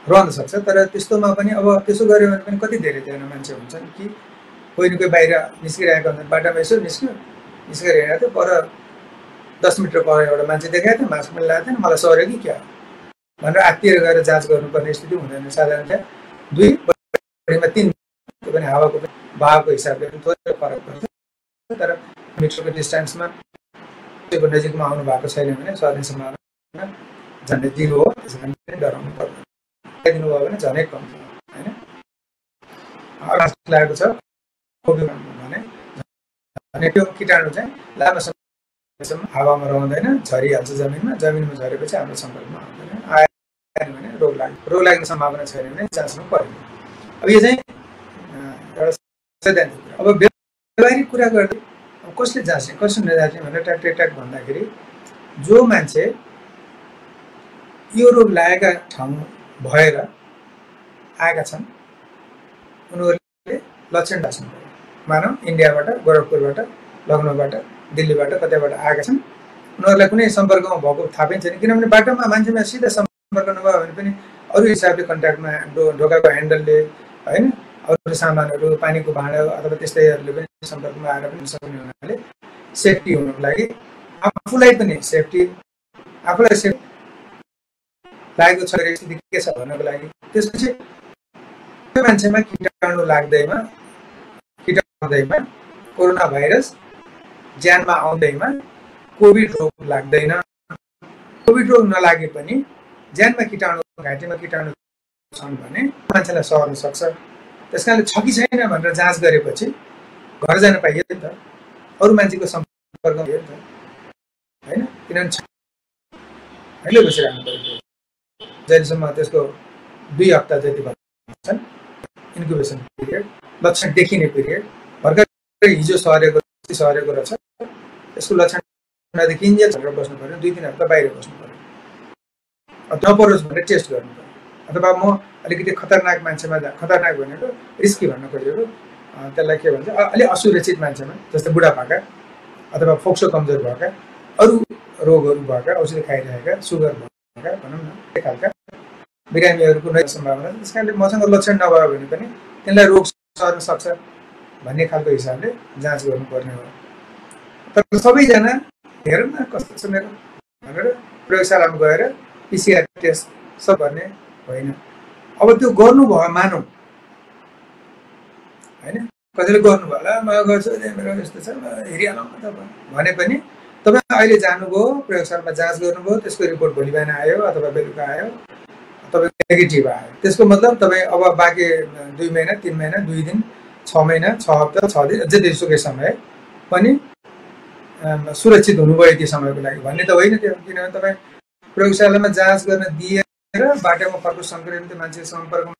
रहन सक्छ। तर त्यस्तोमा पनि अब त्यसो गऱ्यो भने पनि कति धेरैजना मान्छे हुन्छन् कि कोही न कोही बाहिर निस्किरहेको हुन्छन्, बाटामा यसो निस्केर हिँडेको थियो, पर 10 मिटर पर एउटा मान्छे देखाएको थियो, मास्क पनि लगाएको थिएन, मलाई सर्यो कि क्या भनेर आत्तिएर गएर जाँच गर्नुपर्ने स्थिति हुँदैन। साधारणतया 2 बढीमा 3, त्यो पनि हावाको भावको हिसाबले पनि थोरै फरक पर्छ। तर मिटरको डिस्टेन्समा नजिकमा आउनु भएको छैन भने सर्ने सम्भावना झन्डै 0 हो। त्यस कारण डराउनु पर्दैन, दिनुभयो भने झनै कम छ होइन। लागेको छ भने त्यो किटाणु चाहिँ लामो समयसम्म हावामा रहँदैन, झरिहाल्छ जमिनमा, जमिनमा झरेपछि हाम्रो सम्पर्कमा आउँदैन, आयो भने रोग लाग्ने सम्भावना छैन भने जाँच्नु पर्यो। अब यो चाहिँ एउटा सैद्धान्तिक कुरा। अब व्यवहारिक कुरा गर्दै कसले जाँच्ने कसले नजाँच्ने भनेर ट्याक भन्दाखेरि जो मान्छे यो रोग लागेका ठाउँ भएर आएका छन् उनीहरूले लक्षण राख्नु पर्यो। मानौ इन्डियाबाट, गोरखपुरबाट, लखनऊबाट, दिल्लीबाट, कतैबाट आएका छन्, उनीहरूलाई कुनै सम्पर्कमा भएको थाहा पनि छैन, किनभने बाटोमा मान्छेमा सिधा सम्पर्क नभयो भने पनि अरू हिसाबले कन्ट्याक्टमा ढोकाको ह्यान्डलले होइन अरू सामानहरू, पानीको भाँडा अथवा त्यस्तैहरूले पनि सम्पर्कमा आएर पनि सक्ने हुनाले सेफ्टी हुनुको लागि आफूलाई पनि सेफ्टी, आफूलाई सेफ्टी लागेको छ स्थिति के छ भन्नको लागि, त्यसपछि त्यो मान्छेमा कीटाणु लाग्दैमा कोरोना भाइरस ज्यानमा आउँदैमा कोभिड रोग लाग्दैन। कोभिड रोग नलागे पनि ज्यानमा कीटाणु, घाँटीमा कीटाणु छन् भने मान्छेलाई सर्न सक्छ। त्यस कारणले छ कि छैन भनेर जाँच गरेपछि घर जान पाइयो नि त, अरू मान्छेको सम्पर्क भयो नि त होइन, किनभने अहिले बसिरहनु पऱ्यो। जहिलेसम्म त्यसको 2 हप्ता जति भन्छन् इन्क्युबेसन पिरियड, लक्षण देखिने पिरियड, भर्खर हिजो सरेको रहेछ, यसको लक्षण नदेखिन्जेल भनेर बस्नु पऱ्यो, 2-3 हप्ता बाहिर बस्नु पऱ्यो, नपरोस् भनेर टेस्ट गर्नु पऱ्यो। अथवा म अलिकति खतरनाक मान्छेमा, खतरनाक भनेको रिस्की भन्न खोजेको, त्यसलाई के भन्छ, अलिक असुरक्षित मान्छेमा, जस्तै बुढापाका अथवा फोक्सो कमजोर भएका, अरू रोगहरू भएका, औषधि खाइरहेका, सुगर भएका भनौँ न, एक खालका बिरामीहरूको नै सम्भावना। त्यस कारणले मसँग लक्षण नभयो भने पनि तिनलाई रोग सर्न सक्छ भन्ने खालको हिसाबले जाँच गर्नुपर्ने हो। तर सबैजना हेरौँ न कस्तो छ मेरो भनेर प्रयोगशालामा गएर पिसिआर टेस्ट सब गर्ने होइन। अब त्यो गर्नुभयो मानौँ होइन, कसैले गर्नुभयो होला, म गर्छु मेरो यस्तो छ हेरिहालौँ भने पनि तपाईँ अहिले जानुभयो प्रयोगशालामा जाँच गर्नुभयो, त्यसको रिपोर्ट भोलि बिहान आयो अथवा बेलुका आयो, तपाईँ नेगेटिभ आयो, त्यसको मतलब तपाईँ अब बाँकी 2 महिना, 3 महिना, 2 दिन, 6 महिना, 6 हप्ता, 6 दिन, जतिसुकै समय पनि सुरक्षित हुनुभयो त्यो समयको लागि भन्ने त होइन त्यो। किनभने तपाईँ प्रयोगशालामा जाँच गर्न दिएर बाटोमा फर्को सङ्क्रमित मान्छे सम्पर्कमा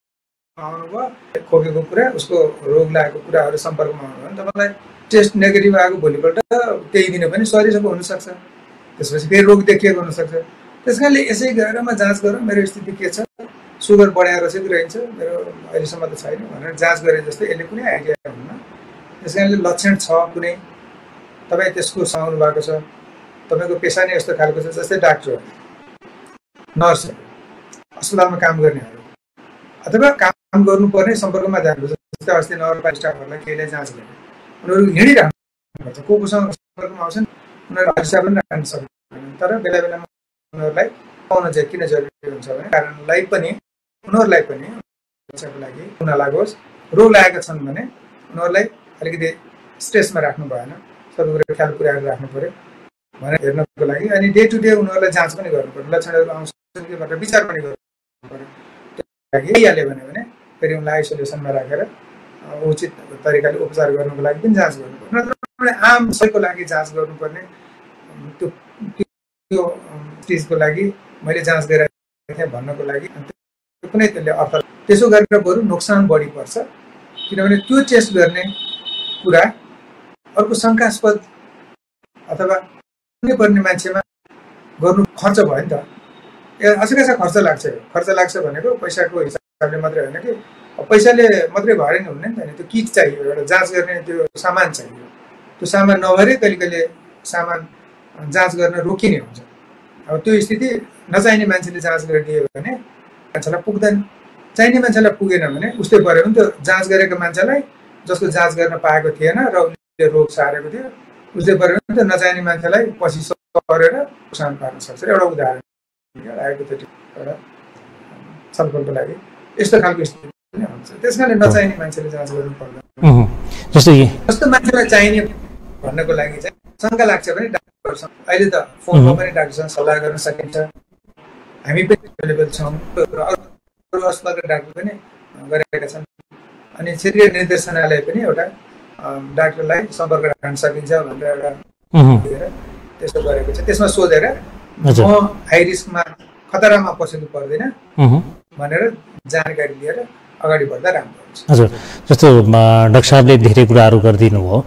आउनुभयो, खोकेको कुरा, उसको रोग लागेको कुराहरू सम्पर्कमा आउनुभयो भने तपाईँलाई टेस्ट नेगेटिभ आएको भोलिपल्ट त्यही दिन पनि सरिसकेको हुनसक्छ, त्यसपछि फेरि रोग देखिएको हुनसक्छ। त्यस कारणले यसै गएर म जाँच गरौँ मेरो स्थिति के छ, सुगर बढाएर रसिद रहन्छ मेरो अहिलेसम्म त छैन भनेर जाँच गरे जस्तो यसले कुनै आइडिया हुन्न। त्यस कारणले लक्षण छ कुनै, तपाईँ त्यसको सहनु भएको छ, तपाईँको पेसा नै यस्तो खालको छ, जस्तै डाक्टर, नर्सहरू, अस्पतालमा काम गर्नेहरू अथवा काम गर्नुपर्ने सम्पर्कमा जानु, जस्तै अस्ति नगरपालिका स्टाफहरूलाई केहीलाई जाँच गर्ने, उनीहरू हिँडिरहनुपर्छ, कोसँग सम्पर्कमा आउँछन् उनीहरू हिसाब पनि राख्न सक्दैन। तर बेला बेलामा उनीहरूलाई पाउन चाहिँ किन जरुरी हुन्छ भने कारणलाई पनि उनीहरूलाई पनि लागि नलागोस्, रोग लागेका छन् भने उनीहरूलाई अलिकति स्ट्रेसमा राख्नु भएन, सबै कुरा ख्याल पुर्याएर राख्नु पऱ्यो भनेर हेर्नको लागि। अनि डे टु डे उनीहरूलाई जाँच पनि गर्नु पऱ्यो, लक्षणहरू आउँछन् कि भनेर विचार पनि गर्नु पऱ्यो। त्यो लागि आइहाल्यो भने फेरि उनलाई आइसोलेसनमा राखेर उचित तरिकाले उपचार गर्नुको लागि पनि जाँच गर्नु पर्यो। नत्र आम सबैको लागि जाँच गर्नुपर्ने त्यो चिजको लागि मैले जाँच गराएको थिएँ भन्नको लागि कुनै त्यसले अर्थ, त्यसो गरेर बरु नोक्सान बढी पर्छ। किनभने त्यो टेस्ट गर्ने कुरा अर्को शङ्कास्पद अथवा कुनै पर्ने मान्छेमा गर्नु खर्च भयो नि त, असुकै खर्च लाग्छ। खर्च लाग्छ भनेको पैसाको हिसाबले मात्रै होइन कि, पैसाले मात्रै भएर नि हुन्न नि त, त्यो किट चाहियो, एउटा जाँच गर्ने त्यो सामान चाहियो, त्यो सामान नभएरै कहिले कहिले सामान जाँच गर्न रोकिने हुन्छ। अब त्यो स्थिति नचाहिने मान्छेले जाँच गरिदियो भने मान्छेलाई पुग्दैन, चाहिने मान्छेलाई पुगेन भने उस्तै पऱ्यो भने त्यो जाँच गरेको मान्छेलाई जसको जाँच गर्न पाएको थिएन र उसले रोग सारेको थियो उस्तै पऱ्यो भने त्यो नचाहिने मान्छेलाई पछि सरेर नोक्सान पार्न सक्छ। एउटा उदाहरण हाइपोथेटिकल एउटा छलफलको लागि यस्तो खालको स्थिति पनि हुन्छ। त्यस कारणले नचाहिने मान्छेले जाँच गर्नु पर्दैन। जस्तो मान्छेलाई चाहिने भन्नको लागि चाहिँ शङ्का लाग्छ भने डाक्टरसँग अहिले त फोनमा पनि डाक्टरसँग सल्लाह गर्न सकिन्छ, हामी पनि एभाइलेबल छौँ, अरू अस्पतालका डाक्टर पनि गरेका छन्। अनि क्षेत्रीय निर्देशनालय पनि एउटा डाक्टरलाई सम्पर्क राख्न सकिन्छ भनेर एउटा त्यसो गरेको छ। त्यसमा सोधेर म हाई रिस्कमा खतरामा पस्नु पर्दैन भनेर जानकारी लिएर अगाडि बढ्दा राम्रो हुन्छ। हजुर, जस्तो डाक्टर साहबले धेरै कुराहरू गरिदिनु हो,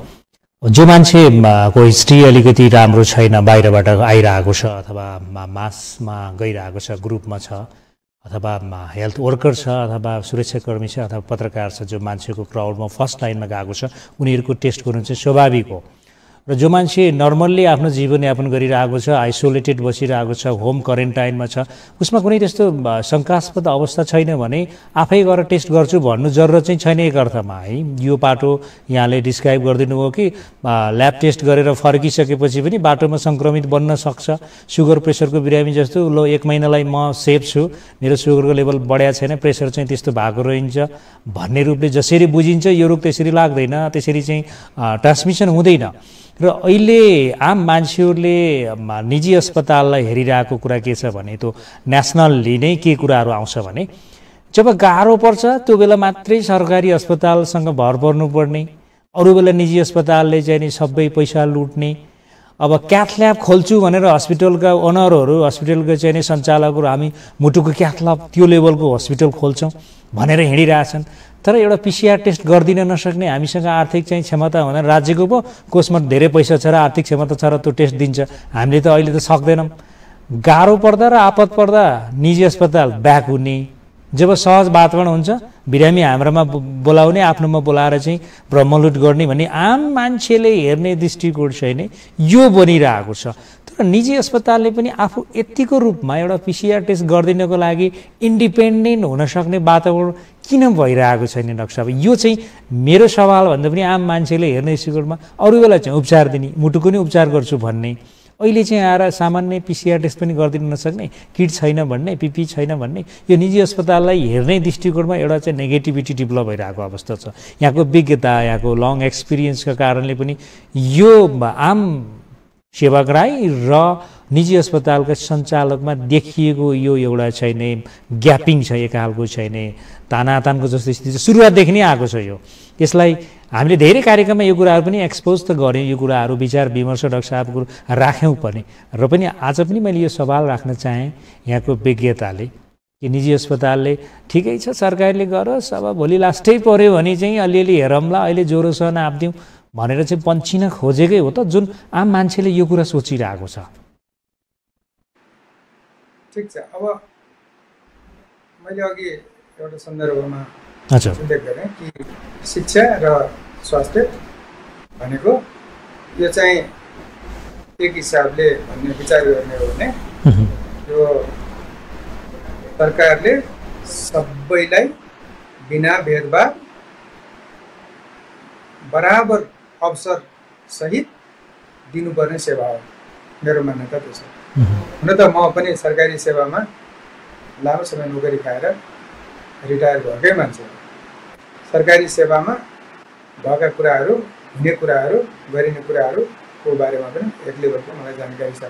जो मान्छेको हिस्ट्री अलिकति राम्रो छैन, बाहिरबाट आइरहेको छ अथवा मासमा गइरहेको छ, ग्रुपमा छ, अथवा हेल्थ वर्कर छ अथवा सुरक्षाकर्मी छ अथवा पत्रकार छ जो मान्छेको क्राउडमा फर्स्ट लाइनमा गएको छ उनीहरूको टेस्ट गर्नु चाहिँ स्वाभाविक हो। र जो मान्छे नर्मल्ली आफ्नो जीवनयापन गरिरहेको छ, आइसोलेटेड बसिरहेको छ, होम क्वारेन्टाइनमा छ, उसमा कुनै त्यस्तो शङ्कास्पद अवस्था छैन भने आफै गएर टेस्ट गर्छु भन्नु जरुरत चाहिँ छैन एक अर्थमा है। यो बाटो यहाँले डिस्क्राइब गरिदिनु भयो कि ल्याब टेस्ट गरेर फर्किसकेपछि पनि बाटोमा सङ्क्रमित बन्न सक्छ। सुगर प्रेसरको बिरामी जस्तो लो 1 महिनालाई म सेफ छु, मेरो सुगरको लेभल बढ्या छैन, प्रेसर चाहिँ त्यस्तो भएको रहन्छ भन्ने रूपले जसरी बुझिन्छ यो रोग त्यसरी लाग्दैन, त्यसरी चाहिँ ट्रान्समिसन हुँदैन। र अहिले आम मान्छेहरूले निजी अस्पताललाई हेरिरहेको कुरा के छ भने त्यो नेसनल्ली नै के कुराहरू आउँछ भने जब गाह्रो पर्छ त्यो बेला मात्रै सरकारी अस्पतालसँग भर पर्नुपर्ने, अरू बेला निजी अस्पतालले चाहिँ नि सबै पैसा लुट्ने। अब क्याथ ल्याब खोल्छु भनेर हस्पिटलका ओनरहरू, हस्पिटलको चाहिँ नि सञ्चालकहरू हामी मुटुको क्याथ ल्याब त्यो लेभलको हस्पिटल खोल्छौँ भनेर हिँडिरहेछन्। तर एउटा पिसिआर टेस्ट गरिदिन नसक्ने, हामीसँग आर्थिक चाहिँ क्षमता हुँदैन, राज्यको पो कोषमा धेरै पैसा छ र आर्थिक क्षमता छ र त्यो टेस्ट दिन्छ, हामीले त अहिले त सक्दैनौँ। गाह्रो पर्दा र आपत पर्दा निजी अस्पताल ब्याक हुने, जब सहज वातावरण हुन्छ बिरामी हाम्रोमा बोलाउने, आफ्नोमा बोलाएर चाहिँ ब्रह्मलुट गर्ने भन्ने आम मान्छेले हेर्ने दृष्टिकोण छैन यो बनिरहेको छ। तर निजी अस्पतालले पनि आफू यतिको रूपमा एउटा पिसिआर टेस्ट गरिदिनको लागि इन्डिपेन्डेन्ट हुन सक्ने वातावरण किन भइरहेको छैन डाक्टर साहब? यो चाहिँ मेरो सवाल भन्दा पनि आम मान्छेले हेर्ने दृष्टिकोणमा अरू बेला चाहिँ उपचार दिने, मुटुको नि उपचार गर्छु भन्ने, अहिले चाहिँ आएर सामान्य पिसिआर टेस्ट पनि गरिदिन नसक्ने, किट छैन भन्ने, पिपी छैन भन्ने, यो निजी अस्पताललाई हेर्ने दृष्टिकोणमा एउटा चाहिँ नेगेटिभिटी डेभलप भइरहेको अवस्था छ। यहाँको विज्ञता, यहाँको लङ एक्सपिरियन्सका कारणले पनि यो आम सेवाग्राही र निजी अस्पतालका सञ्चालकमा देखिएको यो एउटा छैन, ग्यापिङ छ, एक खालको छैन, तानातानको जस्तो स्थिति सुरुवातदेखि नै आएको छ। यसलाई हामीले धेरै कार्यक्रममा यो कुराहरू पनि एक्सपोज त गऱ्यौँ, यो कुराहरू विचार विमर्श डाक्टर साहबको राख्यौँ पनि, र पनि आज पनि मैले यो सवाल राख्न चाहेँ यहाँको विज्ञताले कि निजी अस्पतालले ठिकै छ सरकारले गरोस्, अब भोलि लास्टै पऱ्यो भने चाहिँ अलिअलि हेरौँला, अहिले ज्वरोसँग नाप्दिउँ भनेर चाहिँ पन्छिन खोजेकै हो त, जुन आम मान्छेले यो कुरा सोचिरहेको छ। ठिक छ। अब मैले अघि एउटा सन्दर्भमा हजुर उल्लेख गरेँ कि शिक्षा र स्वास्थ्य भनेको यो चाहिँ एक हिसाबले भन्ने विचार गर्ने हो भने यो सरकारले सबैलाई बिना भेदभाव बराबर अवसर सहित दिनुपर्ने सेवा हो, मेरो मान्यता त्यो छ। हुन त म पनि सरकारी सेवामा लामो समय नोकरी खाएर रिटायर भएकै मान्छे हो। सरकारी सेवामा भएका कुराहरू, हुने कुराहरू, गरिने कुराहरूको बारेमा पनि एक लेभलको मलाई जानकारी छ।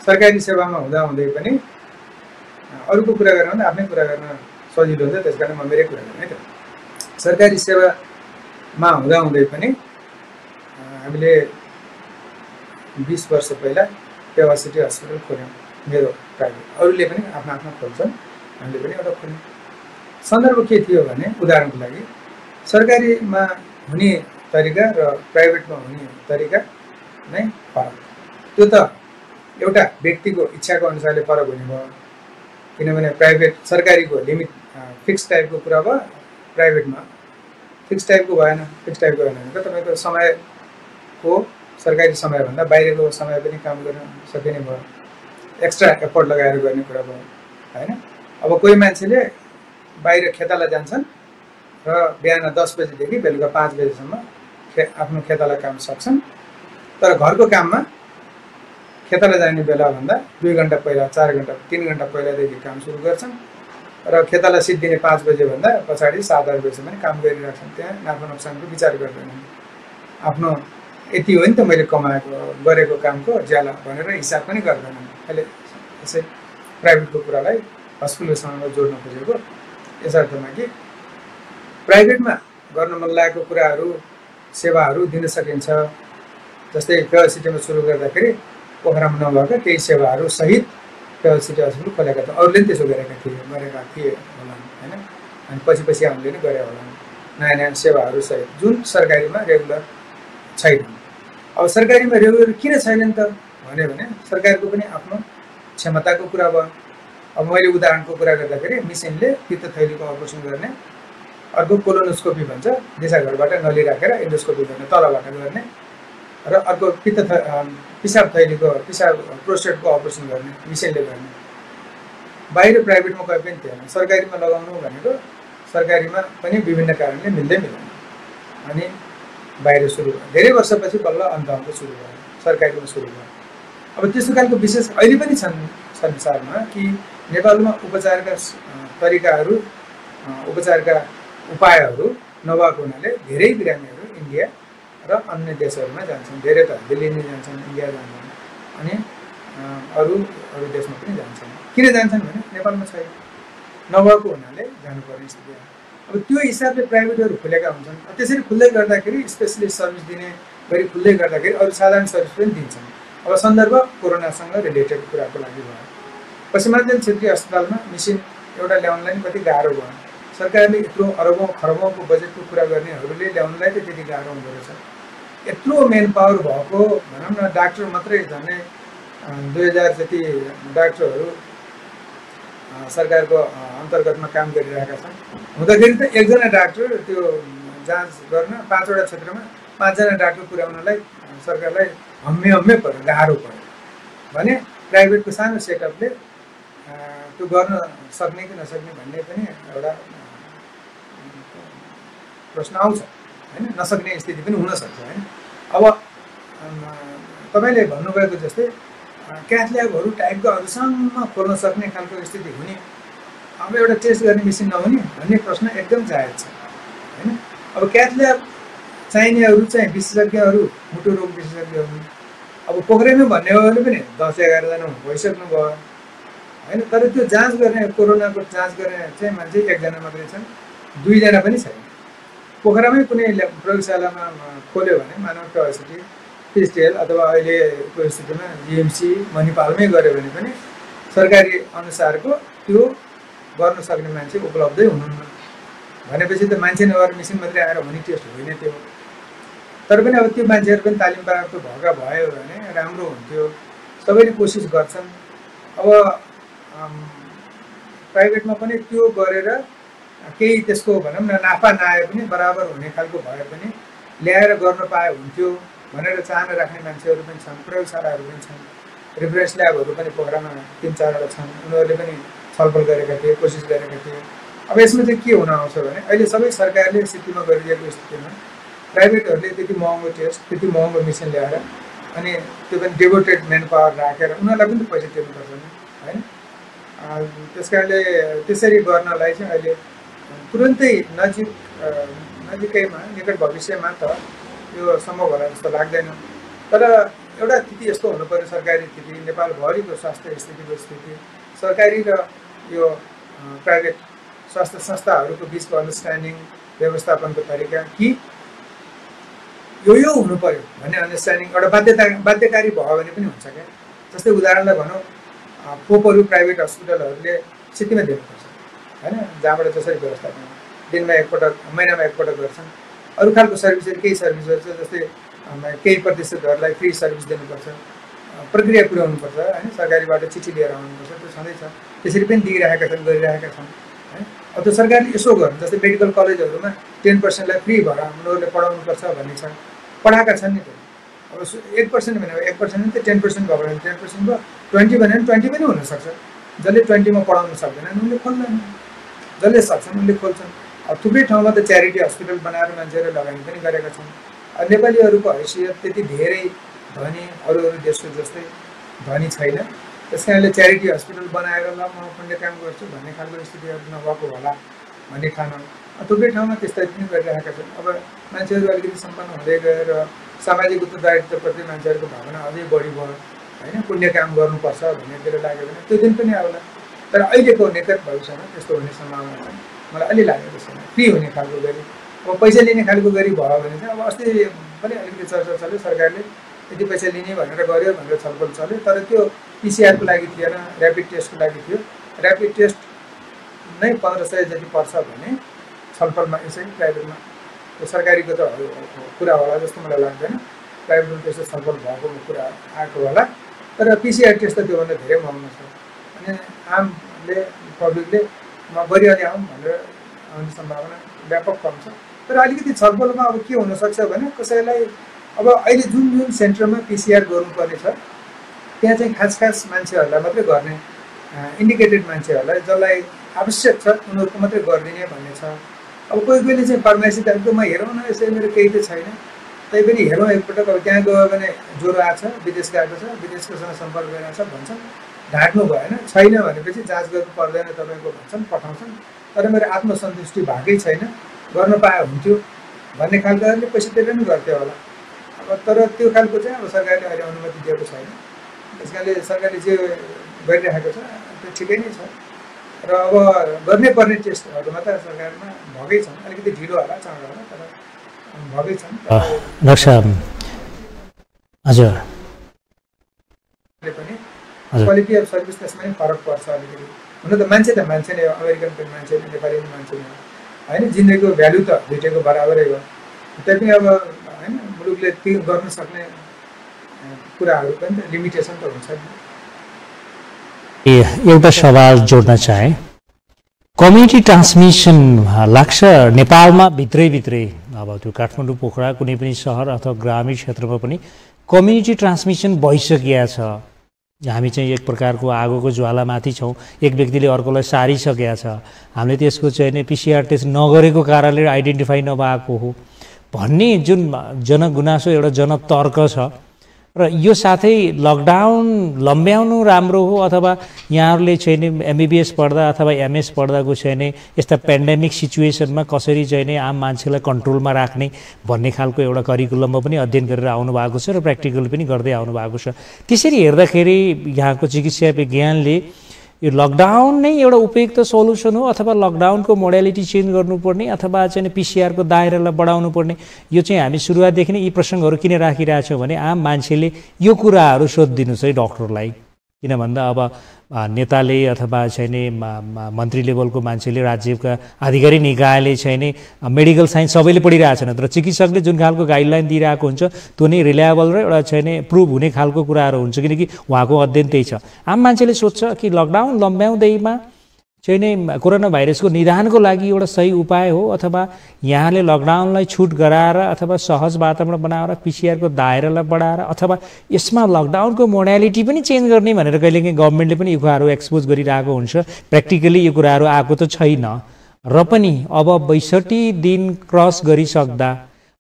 सरकारी सेवामा हुँदाहुँदै पनि अरूको कुरा गर्न भन्दा आफ्नै कुरा गर्न सजिलो हुन्छ, त्यस कारण म मेरै कुरा गर्ने है त। सरकारी सेवामा हुँदाहुँदै पनि हामीले 20 वर्ष पहिला पेवासिटी हस्पिटल खोल्यौँ, मेरो प्राइभेट, अरूले पनि आफ्ना आफ्ना खोल्छन्, हामीले पनि एउटा खोल्यौँ। सन्दर्भ के थियो भने उदाहरणको लागि सरकारीमा हुने तरिका र प्राइभेटमा हुने तरिका नै फरक। त्यो त एउटा व्यक्तिको इच्छाको अनुसारले फरक हुने भयो, किनभने प्राइभेट सरकारीको लिमिट फिक्स टाइपको कुरा भयो, प्राइभेटमा फिक्स टाइपको भएन। फिक्स टाइपको भएन भने तपाईँको समयको सरकारी समयभन्दा बाहिरको समय पनि काम गर्न सकिने भयो, एक्स्ट्रा एफोर्ट लगाएर गर्ने कुरा भयो होइन। अब कोही मान्छेले बाहिर खेताला जान्छन् र बिहान 10 बजीदेखि बेलुका 5 बजीसम्म आफ्नो खेताला काम सक्छन्, तर घरको काममा खेताला जाने बेलाभन्दा 2 घन्टा पहिला, 4 घन्टा, 3 घन्टा पहिलादेखि काम सुरु गर्छन् र खेताला सिद्धिने 5 बजेभन्दा पछाडि 7-8 बजीसम्म काम गरिरहेछन्। त्यहाँ नाफा नोक्सानको विचार गर्दैनन्। आफ्नो यति हो नि त मैले कमाएको गरेको कामको ज्याला भनेर हिसाब पनि गर्दैनन्। अहिले यसै प्राइभेटको कुरालाई हस्पिटलसँग जोड्न खोजेको यसर्थमा कि प्राइभेटमा गर्न मन लागेको कुराहरू, सेवाहरू दिन सकिन्छ। जस्तै पेवासिटीमा सुरु गर्दाखेरि पोखरामा नभएका केही सेवाहरू सहित पेवासिटी हस्पिटल खोलेका थिए, अरूले पनि त्यसो गरेका थिए होला होइन। अनि पछि हामीले पनि गरे होला नयाँ नयाँ सेवाहरू सहित, जुन सरकारीमा रेगुलर छैन। अब सरकारीमा रेगुलर किन छैनन् त भन्यो भने सरकारको पनि आफ्नो क्षमताको कुरा भयो। अब मैले उदाहरणको कुरा गर्दाखेरि मिसिनले पित्त थैलीको अपरेसन गर्ने, अर्को कोलोनोस्कोपी भन्छ, दिशाघरबाट नली राखेर एन्डोस्कोपी गर्ने तलबाट गर्ने, र अर्को पिसाब थैलीको प्रोस्टेटको अपरेसन गर्ने मिसिनले गर्ने। बाहिर प्राइभेटमा कहीँ पनि थिएन। सरकारीमा लगाउनु भनेको सरकारीमा पनि विभिन्न कारणले मिल्दैन, अनि बाहिर सुरु भयो। धेरै वर्षपछि बल्ल अन्त सुरु भयो, सरकारीमा सुरु भयो। अब त्यस्तो खालको विशेष अहिले पनि छन् संसारमा कि नेपालमा उपचारका तरिकाहरू, उपचारका उपायहरू नभएको हुनाले धेरै बिरामीहरू इन्डिया र अन्य देशहरूमा जान्छन्। धेरै त दिल्ली नै जान्छन्, इन्डिया जान्छन्, अनि अरू देशमा पनि जान्छन्। किन जान्छन् भने नेपालमा छैन, नभएको हुनाले जानुपर्ने स्थिति हो। अब त्यो हिसाबले प्राइभेटहरू खुलेका हुन्छन्। त्यसरी खुल्दै गर्दाखेरि स्पेसलिस्ट सर्भिस दिने गरी खुल्दै गर्दाखेरि अरू साधारण सर्भिस पनि दिन्छन्। अब सन्दर्भ कोरोनासँग रिलेटेड कुराको लागि भयो। पश्चिमाञ्चल क्षेत्रीय अस्पतालमा मिसिन एउटा ल्याउनलाई कति गाह्रो भयो। सरकारले यत्रो अरबौँ खरबौँको बजेटको कुरा गर्नेहरूले ल्याउनलाई त त्यति गाह्रो हुँदो रहेछ। यत्रो मेन पावर भएको भनौँ न, डाक्टर मात्रै झन्डै 2000 जति डाक्टरहरू सरकारको अन्तर्गतमा काम गरिरहेका छन्। हुँदाखेरि त एकजना डाक्टर त्यो जाँच गर्न 5वटा क्षेत्रमा 5जना डाक्टर पुर्याउनलाई सरकारलाई हम्मे पर्यो, गाह्रो पर्यो भने प्राइभेटको सानो सेटअपले त्यो गर्न सक्ने कि नसक्ने भन्ने पनि एउटा प्रश्न आउँछ होइन। नसक्ने स्थिति पनि हुनसक्छ होइन। अब तपाईँले भन्नुभएको जस्तै क्याथ ल्याबहरू टाइपको अरूसम्म खोल्न सक्ने खालको स्थिति हुने, अब एउटा टेस्ट गर्ने मेसिन नहुने भन्ने प्रश्न एकदम जायज छ होइन। अब क्याथ ल्याब चाहिनेहरू चाहिँ विशेषज्ञहरू मुटु रोग विशेषज्ञ हुन्। अब पोखरेमै भन्ने हो भने पनि 10-11 जना भइसक्नु भयो होइन। तर त्यो जाँच गर्ने, कोरोनाको जाँच गर्ने चाहिँ मान्छे 1 जना मात्रै छन्, 2 जना पनि छैन। पोखरामै कुनै प्रयोगशालामा खोल्यो भने मानव क्यापासिटी पिएचडिएल अथवा अहिलेको स्थितिमा जिएमसी मणिपालमै गऱ्यो भने पनि सरकारी अनुसारको त्यो गर्न सक्ने मान्छे उपलब्धै हुनुहुन्न भनेपछि त मान्छे नभएर मेसिन मात्रै आएर हुने टेस्ट होइन त्यो। तर पनि अब त्यो मान्छेहरू पनि तालिम प्राप्त भएका भयो भने राम्रो हुन्थ्यो। सबैले कोसिस गर्छन्। अब प्राइभेटमा पनि त्यो गरेर केही त्यसको भनौँ न नाफा नआए पनि बराबर हुने खालको भए पनि ल्याएर गर्न पाए हुन्थ्यो भनेर चाहना राख्ने मान्छेहरू पनि छन्। प्रयोगशालाहरू पनि छन्, रिफरेन्स ल्याबहरू पनि पोखरामा 3-4वटा छन्। उनीहरूले पनि छलफल गरेका थिए, कोसिस गरेका थिए। अब यसमा चाहिँ के हुन आउँछ भने अहिले सबै सरकारले सिटीमा गरिदिएको स्थितिमा प्राइभेटहरूले त्यति महँगो टेस्ट, त्यति महँगो मेसिन ल्याएर अनि त्यो पनि डेभोटेड मेन पावर राखेर उनीहरूलाई पनि पैसा तिर्नुपर्छ नि होइन। त्यस कारणले त्यसरी गर्नलाई चाहिँ अहिले तुरन्तै नजिकैमा निकट भविष्यमा त यो सम्भव होला जस्तो लाग्दैन। तर एउटा स्थिति यस्तो हुनु पर्यो, सरकारी स्थिति, नेपालभरिको स्वास्थ्य स्थितिको स्थिति, सरकारी र यो प्राइभेट स्वास्थ्य संस्थाहरूको बिचको अन्डरस्ट्यान्डिङ, व्यवस्थापनको तरिका कि यो हुनु पर्यो भन्ने अन्डरस्ट्यान्डिङ एउटा बाध्यकारी भयो भने पनि हुन्छ क्या। जस्तै उदाहरणलाई भनौँ, खोपहरू प्राइभेट हस्पिटलहरूले सिटीमा दिनुपर्छ होइन, जहाँबाट जसरी व्यवस्थापन दिनमा एकपटक, महिनामा एकपटक गर्छन्। अरू खालको सर्भिसहरू, केही सर्भिसहरू छ जस्तै केही प्रतिशतहरूलाई फ्री सर्भिस दिनुपर्छ, प्रक्रिया पुर्याउनुपर्छ होइन, सरकारीबाट चिठी लिएर आउनुपर्छ, त्यो छँदैछ। त्यसरी पनि दिइरहेका छन्, गरिरहेका छन् है। अब त्यो सरकारले यसो गर्नु, जस्तै मेडिकल कलेजहरूमा 10%लाई फ्री भएर उनीहरूले पढाउनुपर्छ भन्ने छ, पढाएका छन् नि। त्यो अब 1% भने 1% त 10% भयो भने 10% भयो, 20 भने 20 पनि हुनसक्छ। जसले 20मा पढाउन सक्दैनन् उनले खोल्दैन, जसले सक्छन् उनले खोल्छन्। अब थुप्रै ठाउँमा त च्यारिटी हस्पिटल बनाएर मान्छेहरू लगानी पनि गरेका छन्। नेपालीहरूको हैसियत त्यति धेरै धनी अरू देशको जस्तै धनी छैन। त्यस कारणले च्यारिटी हस्पिटल बनाएर ल म पुण्य काम गर्छु भन्ने खालको स्थितिहरू नभएको होला भन्ने ठाउँ थुप्रै ठाउँमा त्यस्तै पनि गरिरहेका छन्। अब मान्छेहरू अलिकति सम्पन्न हुँदै गएर सामाजिक उत्तरदायित्वप्रति मान्छेहरूको भावना अझै बढी भयो होइन, पुण्य काम गर्नुपर्छ भन्नेतिर लाग्यो भने त्यो दिन पनि आउला। तर अहिलेको निकट भविष्यमा त्यस्तो हुने सम्भावना छैन मलाई अलि लागेको छैन। फ्री हुने खालको गरी, अब पैसा लिने खालको गरी भयो भने चाहिँ अब अस्ति पनि अलिकति चर्चा चल्यो, सरकारले यति पैसा लिने भनेर गर्यो भनेर छलफल चल्यो। तर त्यो पिसिआरको लागि थिएन, ऱ्यापिड टेस्टको लागि थियो। ऱ्यापिड टेस्ट नै 1500 जति पर्छ भने छलफलमा यसै प्राइभेटमा, त्यो सरकारीको त कुरा होला जस्तो मलाई लाग्दैन। प्राइभेटमा त्यस्तो छलफल भएको कुरा आएको होला। तर पिसिआर टेस्ट त त्योभन्दा धेरै महँगो छ। अनि आम मानिसले पब्लिकले गरिहाले आउँ भनेर आउने सम्भावना व्यापक कम छ। तर अलिकति छलफलमा अब के हुनसक्छ भने कसैलाई अब अहिले जुन सेन्टरमा पिसिआर गर्नुपर्ने छ त्यहाँ चाहिँ खास मान्छेहरूलाई मात्रै गर्ने, इन्डिकेटेड मान्छेहरूलाई जसलाई आवश्यक छ उनीहरूको मात्रै गरिदिने भन्ने छ। अब कोही चाहिँ फार्मेसी टाइपकोमा हेरौँ न, यसै मेरो केही त छैन तै पनि हेरौँ एकपटक, अब त्यहाँ गयो भने ज्वरो आएको छ, विदेश गएको छ, विदेशकोसँग सम्पर्क गरिरहेको छ भन्छन्, ढाँट्नु भएन, छैन भनेपछि जाँच गर्नु पर्दैन तपाईँको भन्छन्, पठाउँछन्। तर मेरो आत्मसन्तुष्टि भएकै छैन, गर्न पाए हुन्थ्यो भन्ने खालकोहरूले पैसा तिरेर पनि गर्थ्यो होला। अब तर त्यो खालको चाहिँ अब सरकारले अहिले अनुमति दिएको छैन। त्यस कारणले सरकारले जे गरिरहेको छ त्यो ठिकै नै छ। र अब गर्नै पर्ने टेस्टहरूमा त सरकारमा भएकै छन्, अलिकति ढिलो होला, चाँडो होला, तर भएकै छन्। डाक्टर साहब, हजुर, पनि क्वालिटी अफ सर्भिस त्यसमा पनि फरक पर्छ अलिकति। हुन त मान्छे नै हो, अमेरिकन पनि मान्छे नै, नेपाली पनि मान्छे नै हो होइन, जिन्दगीको भ्यालु त दुइटैको बराबरै हो। त्यही अब होइन मुलुकले त्यो गर्न सक्ने कुराहरू पनि त लिमिटेसन त हुन्छ नि। एउटा सवाल जोड्न चाहे, कम्युनिटी ट्रान्समिसन लाग्छ नेपालमा भित्रै अब त्यो काठमाडौँ, पोखरा, कुनै पनि सहर अथवा ग्रामीण क्षेत्रमा पनि कम्युनिटी ट्रान्समिसन भइसकेको छ। हामी चाहिँ एक प्रकारको आगोको ज्वालामाथि छौँ, एक व्यक्तिले अर्कोलाई सारिसकेका छ, हामीले त्यसको चाहिँ नि पिसिआर टेस्ट नगरेको कारणले आइडेन्टिफाई नभएको हो भन्ने जुन जनगुनासो, एउटा जनतर्क छ। र यो साथै लकडाउन लम्ब्याउनु राम्रो हो अथवा यहाँहरूले चाहिँ नि एमबिबिएस पढ्दा अथवा एमएस पढ्दाको चाहिँ नि यस्ता पेन्डेमिक सिचुएसनमा कसरी चाहिँ नि आम मान्छेलाई कन्ट्रोलमा राख्ने भन्ने खालको एउटा करिकुलममा पनि अध्ययन गरेर आउनु भएको छ र प्र्याक्टिकल पनि गर्दै आउनु भएको छ। त्यसरी हेर्दाखेरि यहाँको चिकित्सा विज्ञानले यो लकडाउन नै एउटा उपयुक्त सोल्युसन हो अथवा लकडाउनको मोडालिटी चेन्ज गर्नुपर्ने अथवा चाहिँ पिसिआरको दायरालाई बढाउनु पर्ने, यो चाहिँ हामी सुरुवातदेखि नै यी प्रसङ्गहरू किन राखिरहेछौँ भने आम मान्छेले यो कुराहरू सोधिदिनुहोस् है डक्टरलाई। किन भन्दा अब नेताले अथवा चाहिँ नि मन्त्री लेभलको मान्छेले, राज्यका आधिकारिक निकायले चाहिँ नि मेडिकल साइन्स सबैले पढिरहेछन्, तर चिकित्सकले जुन खालको गाइडलाइन दिइरहेको हुन्छ त्यो नै रिलायबल र एउटा चाहिँ नि प्रुभ हुने खालको कुराहरू हुन्छ, किनकि उहाँको अध्ययन त्यही छ। आम मान्छेले सोध्छ कि लकडाउन लम्ब्याउँदैमा चाहिँ नि कोरोना भाइरसको निदानको लागि एउटा सही उपाय हो अथवा यहाँले लकडाउनलाई छुट गराएर अथवा सहज वातावरण बनाएर पिसिआरको दायरालाई बढाएर अथवा यसमा लकडाउनको मोडालिटी पनि चेन्ज गर्ने भनेर कहिलेकाहीँ गभर्मेन्टले पनि यो कुराहरू एक्सपोज गरिरहेको हुन्छ। प्र्याक्टिकली यो कुराहरू आएको त छैन र पनि अब 62 दिन क्रस गरिसक्दा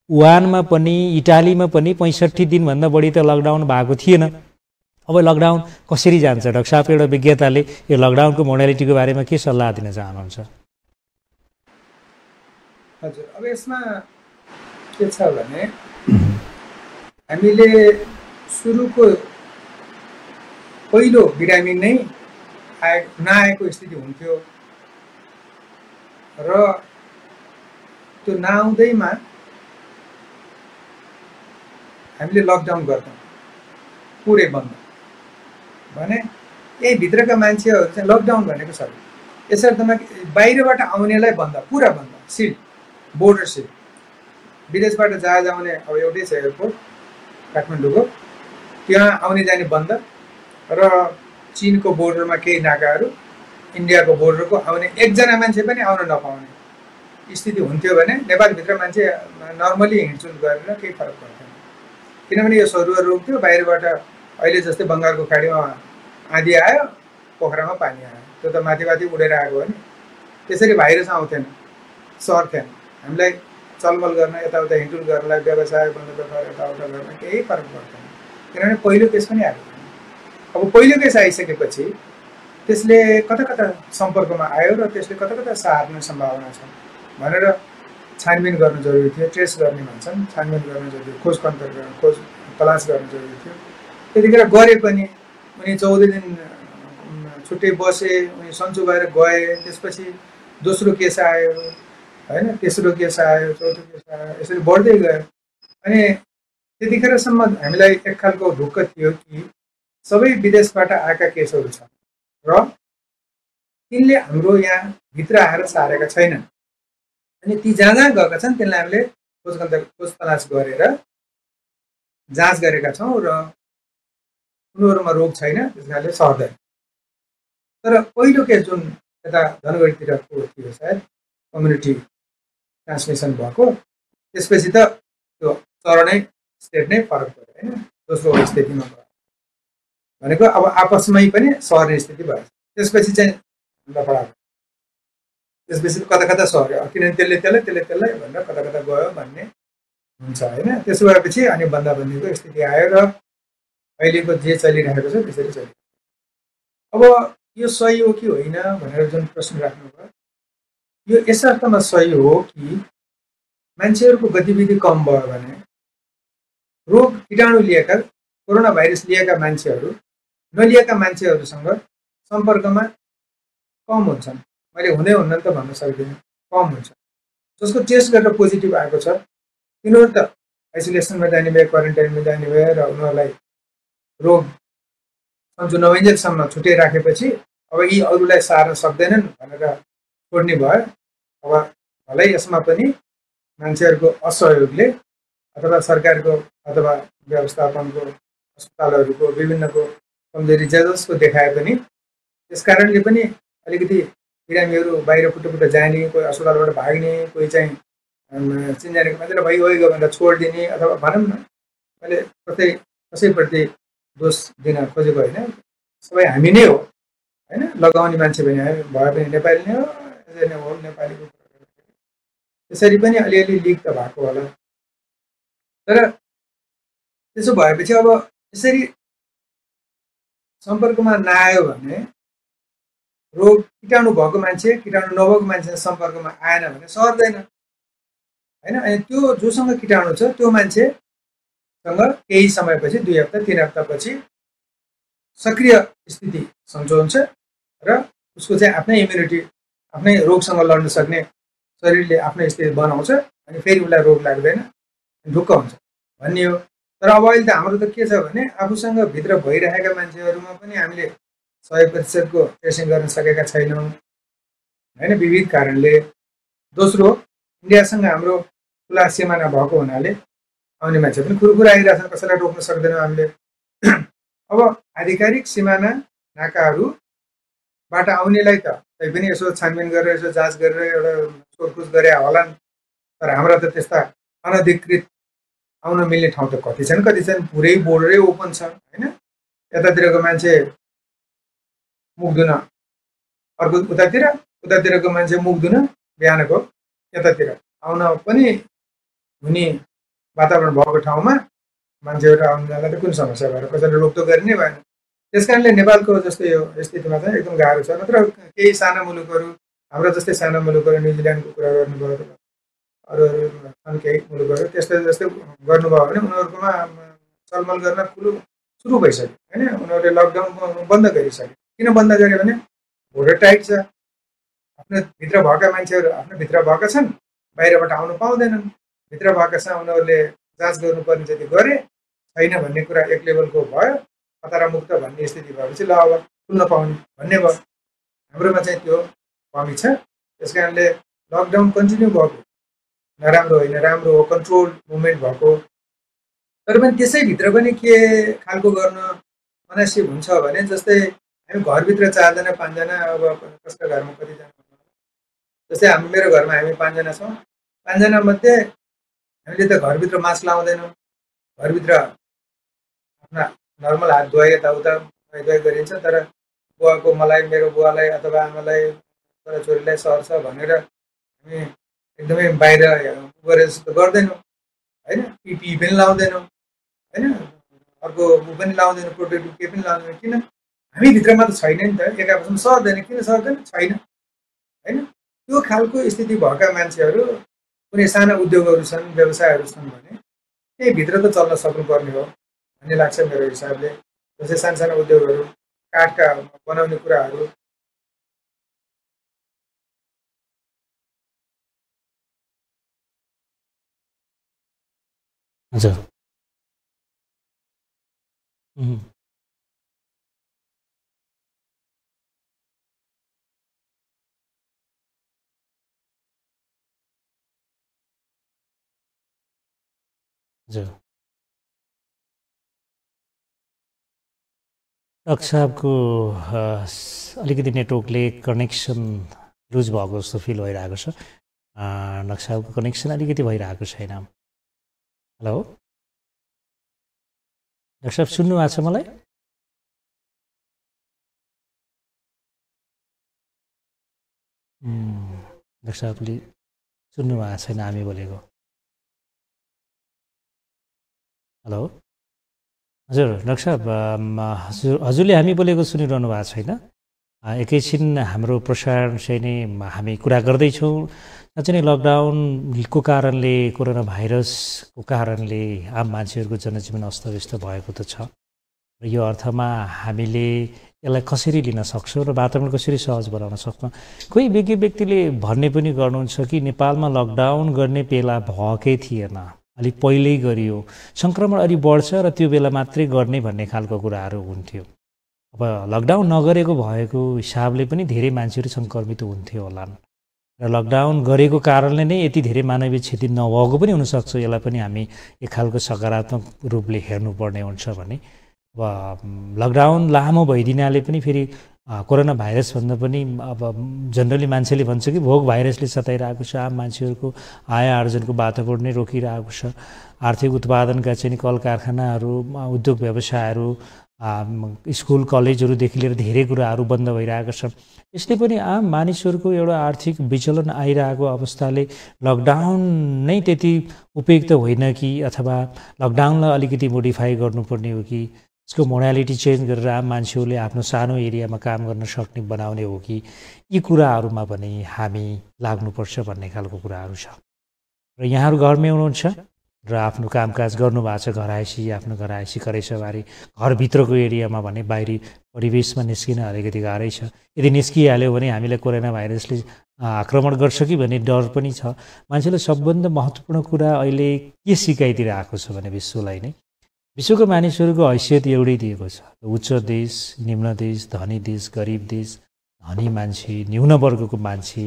वुहानमा पनि इटालीमा पनि 65 दिनभन्दा बढी त लकडाउन भएको थिएन। अब लकडाउन कसरी जान्छ? डाक्टर साहब, एउटा विज्ञताले यो लकडाउनको मोडालिटीको बारेमा के सल्लाह दिन चाहनुहुन्छ? हजुर, अब यसमा के छ भने हामीले सुरुको पहिलो बिरामी नै नआएको स्थिति हुन्थ्यो र त्यो नआउँदैमा हामीले लकडाउन गर्छौँ, पुरै बन्द भने यही भित्रका मान्छेहरू चाहिँ लकडाउन भनेको छ यसर्थमा बाहिरबाट आउनेलाई बन्द, पुरा बन्द, सिल, बोर्डर सिल। विदेशबाट जहाज आउने अब एउटै छ एयरपोर्ट काठमाडौँको, त्यहाँ आउने जाने बन्द र चीनको बोर्डरमा केही नाकाहरू, इन्डियाको बोर्डरको आउने एकजना मान्छे पनि आउन नपाउने स्थिति हुन्थ्यो भने नेपालभित्र मान्छे नर्मली हिँडचुल गरेर केही फरक पर्दैन, किनभने यो सरुवा रोग थियो। बाहिरबाट अहिले जस्तै बङ्गालको खाडीमा आँधी आयो, पोखरामा पानी आयो, त्यो त माथि उडेर आएको हो नि। त्यसरी भाइरस आउँथेन, सर्थेन। हामीलाई चलमल गर्न, यताउता हिँडुल गर्नलाई, व्यवसाय बन्द व्यापार यताउता गर्न केही फरक पर्दैन, किनभने पहिलो केस पनि आएको थिएन। अब पहिलो केस आइसकेपछि त्यसले कता कता सम्पर्कमा आयो र त्यसले कता कता सार्ने सम्भावना छ भनेर छानबिन गर्नु जरुरी थियो। ट्रेस गर्ने भन्छन्, छानबिन गर्नु जरुरी, खोज तलास गर्नु जरुरी थियो। त्यतिखेर गरे पनि उनी 14 दिन छुट्टै बसे, उनी सन्चो भएर गए। त्यसपछि दोस्रो केस आयो होइन, तेस्रो केस आयो, चौथो केस आयो, यसरी बढ्दै गयो। अनि त्यतिखेरसम्म हामीलाई एक खालको ढुक्क थियो कि सबै विदेशबाट आएका केसहरू छन् र तिनले हाम्रो यहाँ भित्र आएर सारेका छैनन्। अनि ती जहाँ जहाँ गएका छन् तिनलाई हामीले खोज तलास गरेर जाँच गरेका छौँ र उनीहरूमा रोग छैन, त्यस कारणले सर्दैन। तर पहिलो केस जुन यता धनगढीतिरको थियो सायद कम्युनिटी ट्रान्समिसन भएको, त्यसपछि त त्यो चरणै स्टेट नै फरक पऱ्यो होइन। दोस्रो स्थितिमा भयो भनेको अब आपसमै पनि सर्ने स्थिति भयो। त्यसपछि चाहिँ लफडा, त्यसपछि कता कता सर्यो किनभने त्यसले भनेर कता कता गयो भन्ने हुन्छ होइन। त्यसो भएपछि अनि बन्दाबन्दीको स्थिति आयो र अहिलेको जे चलिरहेको छ त्यसरी चलिरहेको। अब यो सही हो कि होइन भनेर जुन प्रश्न राख्नुभयो, यो यस अर्थमा सही हो कि मान्छेहरूको गतिविधि कम भयो भने रोग कीटाणु लिएका, कोरोना भाइरस लिएका मान्छेहरू नलिएका मान्छेहरूसँग सम्पर्कमा कम हुन्छन्। मैले हुँदै हुन्न त भन्न सक्दिनँ, कम हुन्छ। जसको टेस्ट गरेर पोजिटिभ आएको छ तिनीहरू त आइसोलेसनमा जाने भए, क्वारेन्टाइनमा जाने भए र उनीहरूलाई रोग सन्चो नभइन्जेलसम्म छुट्याइराखेपछि अब यी अरूलाई सार्न सक्दैनन् भनेर छोड्ने भयो। अब भलै यसमा पनि मान्छेहरूको असहयोगले अथवा सरकारको अथवा व्यवस्थापनको अस्पतालहरूको विभिन्नको कमजोरी जसको देखाए पनि त्यस कारणले पनि अलिकति बिरामीहरू बाहिर फुटफुट जाने, कोही अस्पतालबाट भाग्ने, कोही चाहिँ चिन्जानेको मान्छेलाई भइ गयो भनेर छोडिदिने, अथवा भनौँ न मैले कसैप्रति दोष दिन खोजेको होइन, सबै हामी नै हो होइन। लगाउने मान्छे पनि भए पनि नेपाली नै हो, नेपालीको त्यसरी पनि अलिअलि लिक त भएको होला। तर त्यसो भएपछि अब यसरी सम्पर्कमा नआयो भने रोग कीटाणु भएको मान्छे कीटाणु नभएको मान्छे सम्पर्कमा आएन भने सर्दैन होइन। अनि त्यो जोसँग कीटाणु छ त्यो मान्छेसँग केही समयपछि 2 हप्ता 3 हप्तापछि सक्रिय स्थिति सन्चो हुन्छ र उसको चाहिँ आफ्नै इम्युनिटी, आफ्नै रोगसँग लड्न सक्ने शरीरले आफ्नै स्थिति बनाउँछ अनि फेरि उसलाई रोग लाग्दैन, ढुक्क हुन्छ भन्ने हो। तर अब अहिले त हाम्रो त के छ भने आफूसँग भित्र भइरहेका मान्छेहरूमा पनि हामीले 100% ट्रेसिङ गर्न सकेका छैनौँ होइन, विविध कारणले। दोस्रो, इन्डियासँग हाम्रो खुला सिमाना भएको हुनाले आउने मान्छे पनि खुरखुर आइरहेछन्, कसैलाई रोक्न सक्दैनौँ हामीले। अब आधिकारिक सिमाना नाकाहरूबाट आउनेलाई त तैपनि यसो छानबिन गरेर यसो जाँच गरेर एउटा सोधपुछ गरे होलान्। तर हाम्रा त त्यस्ता अनधिकृत आउन मिल्ने ठाउँ त कति छन्, पुरै बोर्डरै ओपन छ होइन। यतातिरको मान्छे मुख धुन अर्को उतातिरको मान्छे मुख धुन बिहानको यतातिर आउन पनि हुने वातावरण भएको ठाउँमा मान्छेहरू आउनु जाँदा त कुन समस्या भएर कसैले रोकटोक गर्ने भएन। त्यस कारणले नेपालको जस्तो यो स्थितिमा चाहिँ एकदम गाह्रो छ। नत्र केही साना मुलुकहरू, हाम्रो जस्तै साना मुलुकहरू, न्युजिल्यान्डको कुरा गर्नुभयो, अरू छन् केही मुलुकहरू त्यस्तै गर्नुभयो भने उनीहरूकोमा चलमल गर्न सुरु भइसक्यो होइन। उनीहरूले लकडाउन बन्द गरिसक्यो। किन बन्द गर्यो भने बोर्डर टाइट छ, आफ्नो भित्र भएका मान्छेहरू आफ्नो भित्र भएका छन्, बाहिरबाट आउनु पाउँदैनन्। भित्र भएका छ उनीहरूले जाँच गर्नुपर्ने जति गरे छैन भन्ने कुरा एक लेभलको भयो, खतरामुक्त भन्ने स्थिति भएपछि ल अब खुल्न पाउने भन्ने भयो। हाम्रोमा चाहिँ त्यो कमी छ। त्यस कारणले लकडाउन कन्टिन्यू भएको नराम्रो होइन, राम्रो हो, कन्ट्रोल मुभमेन्ट भएको। तर पनि त्यसैभित्र पनि के खालको गर्न मुनासिब हुन्छ भने जस्तै हामी घरभित्र 4 जना 5 जना, अब कसका घरमा कतिजना, जस्तै मेरो घरमा हामी 5 जना छौँ। 5 जना मध्ये हामीले त घरभित्र मास्क लाउँदैनौँ, घरभित्र आफ्ना नर्मल हात धुवाई यताउता धुवाई गरिन्छ। तर बुवाको मलाई, मेरो बुवालाई अथवा आमालाई, छोराछोरीलाई सर्छ भनेर हामी एकदमै बाहिर गरेर जस्तो गर्दैनौँ होइन। पिपी पनि लाउँदैनौँ होइन, अर्को पनि लाउँदैनौँ, प्रोटेक्टिभ केही पनि लाउँदैनौँ। किन? हामी भित्रमा त छैन नि त, एक आपसमा सर्दैन। किन सर्दैन? छैन होइन। त्यो खालको स्थिति भएका मान्छेहरू, कुनै साना उद्योगहरू छन्, व्यवसायहरू छन् भने त्यही भित्र त चल्न सक्नुपर्ने हो भन्ने लाग्छ मेरो हिसाबले। जस्तै साना उद्योगहरू, काठका बनाउने कुराहरू, हजुर हजुर डाक्टर साहबको अलिकति नेटवर्कले कनेक्सन लुज भएको जस्तो फिल भइरहेको छ। डाक्टर साहबको कनेक्सन अलिकति भइरहेको छैन। हेलो डाक्टर साहब, सुन्नु भएको छ मलाई? डाक्टर साहबले सुन्नु भएको छैन हामी बोलेको। हेलो हजुर डाक्टर साहब, हजुरले हामी बोलेको सुनिरहनु भएको छैन? एकैछिन हाम्रो प्रसारण चाहिँ नै हामी कुरा गर्दैछौँ। साँच्चै नै लकडाउनको कारणले, कोरोना भाइरसको कारणले आम मान्छेहरूको जनजीवन अस्तव्यस्त भएको त छ। र यो अर्थमा हामीले यसलाई कसरी लिन सक्छौँ र वातावरण कसरी सहज बनाउन सक्छौँ? कोही विज्ञ व्यक्तिले भन्ने पनि गर्नुहुन्छ कि नेपालमा लकडाउन गर्ने बेला भएकै थिएन, अलिक पहिल्यै गरियो, सङ्क्रमण अलि बढ्छ र त्यो बेला मात्रै गर्ने भन्ने खालको कुराहरू हुन्थ्यो। अब लकडाउन नगरेको भएको हिसाबले पनि धेरै मान्छेहरू सङ्क्रमित हुन्थ्यो होलान्, र लकडाउन गरेको कारणले नै यति धेरै मानवीय क्षति नभएको पनि हुनसक्छ। यसलाई पनि हामी एक खालको सकारात्मक रूपले हेर्नुपर्ने हुन्छ भने अब लकडाउन लामो भइदिनाले पनि फेरि कोरोना भाइरसभन्दा पनि अब जनरली मान्छेले भन्छ कि भोग भाइरसले सताइरहेको छ, आम मान्छेहरूको आय आर्जनको वातावरण नै रोकिरहेको छ। आर्थिक उत्पादनका चाहिँ कल कारखानाहरू, उद्योग व्यवसायहरू, स्कुल कलेजहरूदेखि लिएर धेरै कुराहरू बन्द भइरहेको छ। यसले पनि आम मानिसहरूको एउटा आर्थिक विचलन आइरहेको अवस्थाले लकडाउन नै त्यति उपयुक्त होइन कि, अथवा लकडाउनलाई अलिकति मोडिफाई गर्नुपर्ने हो कि, यसको मोडालिटी चेन्ज गरेर आम मान्छेहरूले आफ्नो सानो एरियामा काम गर्न सक्ने बनाउने हो कि, यी कुराहरूमा पनि हामी लाग्नुपर्छ भन्ने खालको कुराहरू छ। र यहाँहरू घरमै हुनुहुन्छ र आफ्नो कामकाज गर्नुभएको छ, घरायसी, आफ्नो घरायसी करेसबारी घरभित्रको एरियामा भने बाहिरी परिवेशमा निस्किन अलिकति गाह्रै छ। यदि निस्किहाल्यो भने हामीलाई कोरोना भाइरसले आक्रमण गर्छ कि भन्ने डर पनि छ। मान्छेले सबभन्दा महत्त्वपूर्ण कुरा अहिले के सिकाइदिरहेको छ भने विश्वलाई नै, विश्वको मानिसहरूको हैसियत एउटै दिएको छ। उच्च देश, निम्न देश, धनी देश, गरिब देश, धनी मान्छे, न्यून वर्गको मान्छे,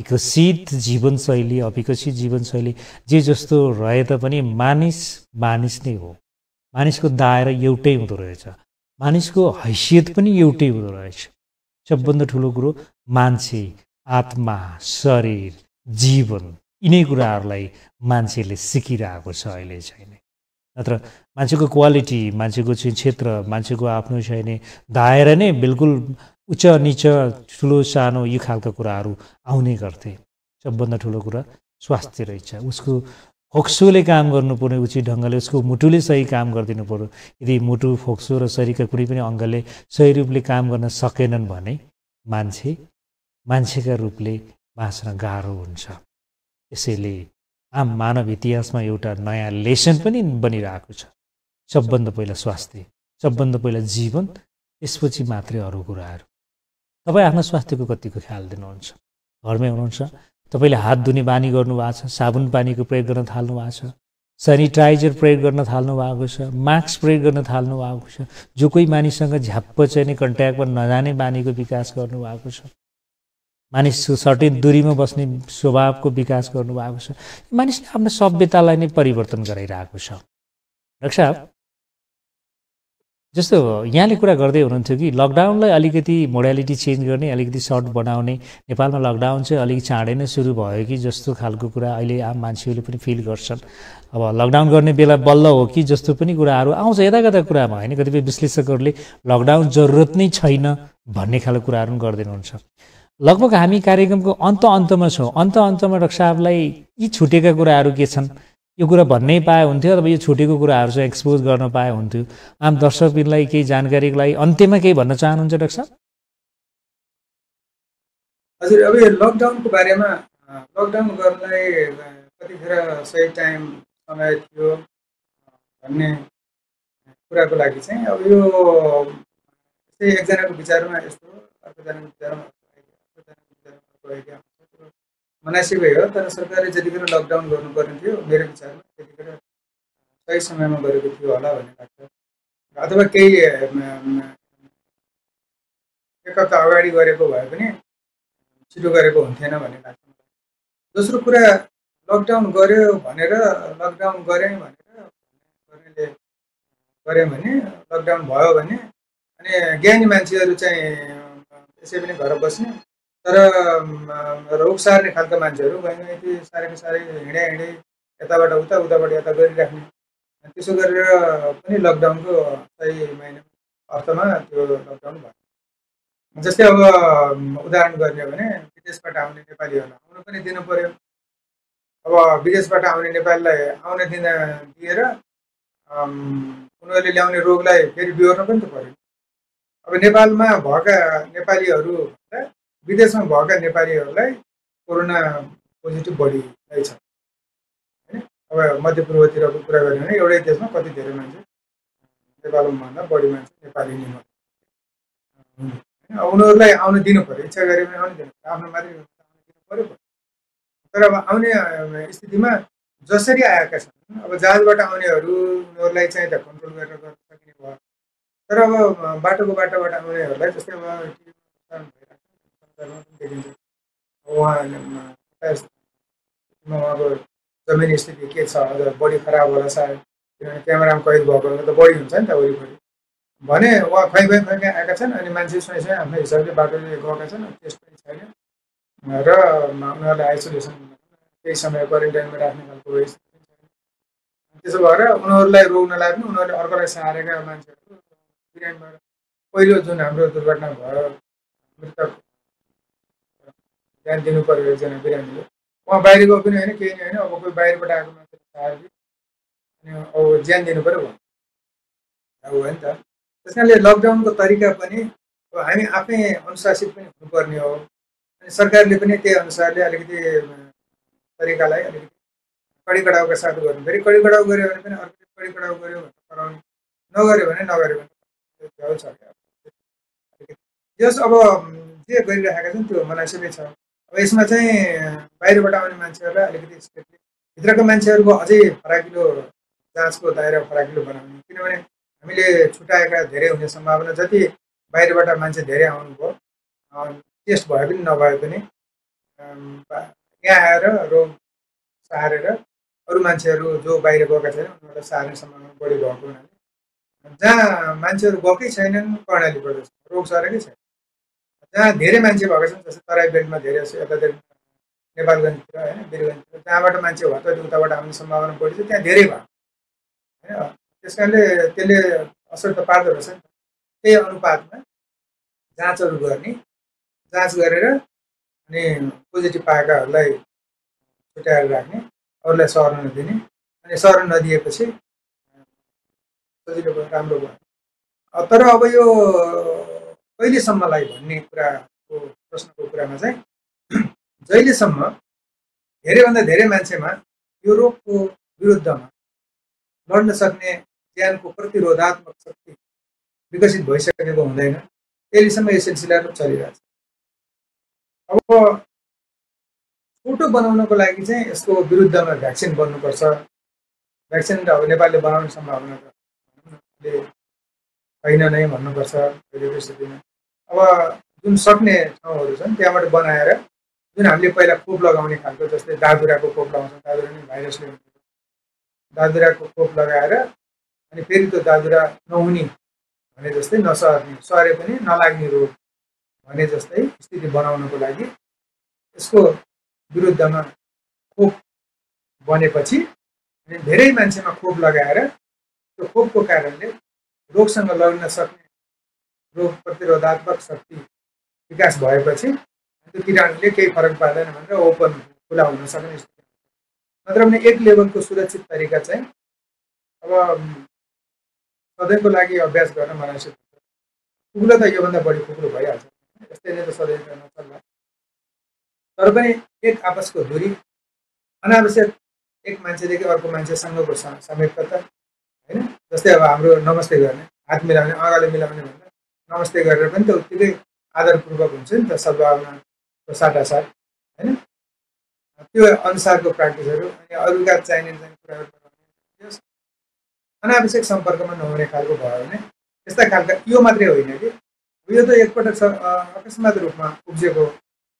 विकसित जीवनशैली, अविकसित जीवनशैली, जे जस्तो रहे तापनि मानिस नै हो। मानिसको दायरा एउटै हुँदो रहेछ, मानिसको हैसियत पनि एउटै हुँदो रहेछ। सबभन्दा ठुलो कुरो मान्छे, आत्मा, शरीर, जीवन, यिनै कुराहरूलाई मान्छेले सिकिरहेको छ अहिले चाहिँ। नत्र मान्छेको क्वालिटी, मान्छेको चाहिँ क्षेत्र, मान्छेको आफ्नो चाहिँ दायरा नै बिल्कुल उच्च निच, ठुलो सानो यो खालका कुराहरू आउने गर्थे। सबभन्दा ठुलो कुरा स्वास्थ्य रहेछ। उसको फोक्सोले काम गर्नुपर्ने उचित ढङ्गले, उसको मुटुले सही काम गरिदिनु पर्यो। यदि मुटु, फोक्सो र शरीरका कुनै पनि अङ्गले सही रूपले काम गर्न सकेनन् भने मान्छेका रूपले बाँच्न गाह्रो हुन्छ। त्यसैले आम मानव इतिहासमा एउटा नयाँ लेसन पनि बनिरहेको छ। सबभन्दा पहिला स्वास्थ्य, सबभन्दा पहिला जीवन, त्यसपछि मात्रै अरू कुराहरू। तपाईँ आफ्नो स्वास्थ्यको कतिको ख्याल दिनुहुन्छ? घरमै हुनुहुन्छ, तपाईँले हात धुने बानी गर्नुभएको छ, साबुन पानीको प्रयोग गर्न थाल्नु भएको छ, सेनिटाइजर प्रयोग गर्न थाल्नु भएको छ, मास्क प्रयोग गर्न थाल्नु भएको छ, जो कोही मानिससँग झ्याप्प चाहिँ कन्ट्याक्टमा नजाने बानीको विकास गर्नुभएको छ, मानिस सर्टेन दूरीमा बस्ने स्वभावको विकास गर्नुभएको छ। मानिसले आफ्नो सभ्यतालाई नै परिवर्तन गराइरहेको छ। डाक्टर साहब, जस्तो यहाँले कुरा गर्दै हुनुहुन्थ्यो कि लकडाउनलाई अलिकति मोडालिटी चेन्ज गर्ने, अलिकति सर्ट बनाउने, नेपालमा लकडाउन चाहिँ अलिक चाँडै नै सुरु भयो कि जस्तो खालको कुरा अहिले आम मान्छेहरूले पनि फिल गर्छन्। अब लकडाउन गर्ने बेला बल्ल हो कि जस्तो पनि कुराहरू आउँछ यता कुरामा, होइन? कतिपय विश्लेषकहरूले लकडाउन जरुरत नै छैन भन्ने खालको कुराहरू पनि गर्दैनुहुन्छ। लगभग हामी कार्यक्रमको अन्तमा छौँ। अन्तमा डाक्टर साहबलाई यी छुटेका कुराहरू के छन्, यो कुरा भन्नै पाए हुन्थ्यो, अथवा यो छुटेको कुराहरू चाहिँ एक्सपोज गर्न पाए हुन्थ्यो। आम दर्शकलाई केही जानकारीको लागि अन्त्यमा केही भन्न चाहनुहुन्छ डाक्टर साहब? हजुर, अब यो लकडाउनको बारेमा, लकडाउन गर्नलाई कतिखेर सही टाइम समय थियो भन्ने कुराको लागि चाहिँ अब यो एकजनाको विचारमा यस्तो, अर्कोजनाको विचारमा मनासिबै हो। तर सरकारले जतिखेर लकडाउन गर्नुपर्ने थियो, मेरो विचारमा त्यतिखेर सही समयमा गरेको थियो होला भन्ने लाग्छ। अथवा केही एक हप्ता अगाडि गरेको भए पनि छिटो गरेको हुन्थेन भन्ने लाग्छ। दोस्रो कुरा, लकडाउन गऱ्यो भनेर लकडाउन गरेँ भनेर गर्नेले गऱ्यो भने, लकडाउन भयो भने अनि ज्ञानी मान्छेहरू चाहिँ यसै पनि घर बस्ने तर रोग सार्ने खालका मान्छेहरू गइँदै साह्रै हिँडे यताबाट उता उताबाट यता गरिराख्ने त्यसो गरेर पनि लकडाउनको सही महिना अर्थमा त्यो लकडाउन भयो। जस्तै अब उदाहरण गर्ने हो भने विदेशबाट आउने नेपालीहरूलाई आउनु पनि दिनु पर्यो। अब विदेशबाट आउने नेपालीलाई आउन दिएर उनीहरूले ल्याउने रोगलाई फेरि बिहोर्न पनि त पर्यो। अब नेपालमा भएका नेपालीहरू विदेशमा भएका नेपालीहरूलाई कोरोना पोजिटिभ बढी छ होइन। अब मध्यपूर्वतिरको कुरा गर्ने भने एउटै देशमा कति धेरै मान्छे नेपालमा भन्दा बढी मान्छे नेपाली नै अब उनीहरूलाई आउन दिनु पर्यो। इच्छा गरे पनि आउनु दिनु पर्यो, आफ्नो मातृभाषा आउन दिनु पर्यो। तर अब आउने स्थितिमा जसरी आएका छन् अब जहाजबाट आउनेहरू उनीहरूलाई चाहिँ त कन्ट्रोल गरेर गर्न सकिने भयो। तर अब बाटोबाट आउनेहरूलाई जस्तै अब देखिन्छ उहाँको जमिनी स्थिति के छ, अझ बढी खराब होला सायद, किनभने क्यामेरामा कैद भएको त बढी हुन्छ नि त वरिपरि भने उहाँ खै आएका छन्। अनि मान्छे स्वयं आफ्नो हिसाबले बाटोले गएका छन्, टेस्ट पनि छैन र उनीहरूलाई आइसोलेसन केही समय क्वारेन्टाइनमा राख्ने खालको स्थिति छैन। त्यसो भएर उनीहरूलाई रोग नलाग्ने, उनीहरूले अर्कोलाई सहारेका मान्छेहरू बिरामी भएर पहिलो जुन हाम्रो दुर्घटना भयो, मृतक ध्यान दिनु पर्यो एकजना बिरामीले, उहाँ बाहिरको पनि होइन केही नै होइन, अब कोही बाहिरबाट आएको मान्छेले सहारे अनि अब ज्यान दिनु पर्यो अब हो नि त। त्यस कारणले लकडाउनको तरिका पनि अब हामी आफै अनुशासित पनि हुनुपर्ने हो। अनि सरकारले पनि त्यही अनुसारले अलिकति तरिकालाई अलिकति कडी-कडाउका साथ गर्नु। फेरि कडी-कडाउ गऱ्यो भने पनि अर्को कडी-कडाउ गऱ्यो भनेर कराउने, नगऱ्यो भने भ्याउ छ क्या। यस अब जे गरिरहेका छन् त्यो मनासिबै छ। अब यसमा चाहिँ बाहिरबाट आउने मान्छेहरूलाई अलिकति स्ट्रिक्टली, भित्रका मान्छेहरूको अझै फराकिलो जाँचको दायरा फराकिलो बनाउने, किनभने हामीले छुट्याएका धेरै हुने सम्भावना, जति बाहिरबाट मान्छे धेरै आउनुभयो टेस्ट भए पनि नभए पनि यहाँ आएर रोग सहारेर अरू मान्छेहरू जो बाहिर गएका छैनन् उनीहरूलाई सार्ने सम्भावना बढी भएको हुनाले जहाँ मान्छेहरू गएकै छैनन् कर्णाली प्रदेश रोग सरेकै छैन, जहाँ धेरै मान्छे भएका छन् जस्तै तराई बेल्टमा धेरै छ, यतातिर नेपालगञ्जतिर होइन वीरगञ्जतिर जहाँबाट मान्छे भयो त उताबाट आउने सम्भावना बढी छ, त्यहाँ धेरै भयो होइन। त्यस कारणले त्यसले असर त पार्दो रहेछ नि त। त्यही अनुपातमा जाँचहरू गर्ने, जाँच गरेर अनि पोजिटिभ पाएकाहरूलाई छुट्याएर राख्ने, अरूलाई सर्न नदिने, अनि सर्न नदिएपछि सजिलो भयो, राम्रो भयो। तर अब यो कहिलेसम्मलाई भन्ने कुराको प्रश्नको कुरामा चाहिँ जहिलेसम्म धेरैभन्दा धेरै मान्छेमा यो रोगको विरुद्धमा लड्न सक्ने ज्यानको प्रतिरोधात्मक शक्ति विकसित भइसकेको हुँदैन, त्यसैसम्म यो सिलसिला चलिरहेछ। अब छोटो बनाउनको लागि चाहिँ यसको विरुद्धमा भ्याक्सिन बन्नुपर्छ। भ्याक्सिन अब नेपालले बनाउने सम्भावना छैन नै भन्नुपर्छ अहिलेको स्थितिमा। अब जुन सक्ने ठाउँहरू छन् त्यहाँबाट बनाएर जुन हामीले पहिला खोप लगाउने खालको, जस्तै दादुराको खोप लगाउँछौँ, दादुरा नि भाइरसले हुन्छ, दादुराको खोप लगाएर अनि फेरि त्यो दादुरा नहुने भने जस्तै नसर्ने, सरे पनि नलाग्ने रोग भने जस्तै स्थिति बनाउनको लागि यसको विरुद्धमा खोप बनेपछि अनि धेरै मान्छेमा खोप लगाएर त्यो खोपको कारणले रोगसँग लड्न सक्ने रोग प्रतिरोधात्मक शक्ति विकास भएपछि त्यो किराणुले केही फरक पार्दैन भनेर ओपन खुला हुन सक्ने स्थिति। नत्र भने एक लेभलको सुरक्षित तरिका चाहिँ अब सधैँको लागि अभ्यास गर्न मनासित हुन्छ। खुकुलो त योभन्दा बढी खुकुलो भइहाल्छ, यस्तै नै त सधैँ नचल्ला। तर पनि एक आपसको दूरी, अनावश्यक एक मान्छेदेखि अर्को मान्छेसँगको समीपता होइन, जस्तै अब हाम्रो नमस्ते गर्ने, हात मिलाउने, अगाडि मिलाउने भन्दा नमस्ते गरेर पनि त उत्तिकै आदरपूर्वक हुन्छ नि त, सद्भावनाको साटासाट होइन। त्यो अनुसारको प्र्याक्टिसहरू अनि अरूका चाहिने कुराहरू अनावश्यक सम्पर्कमा नहुने खालको भयो भने यस्ता खालका, यो मात्रै होइन कि यो त एकपटक अकस्मात रूपमा उब्जेको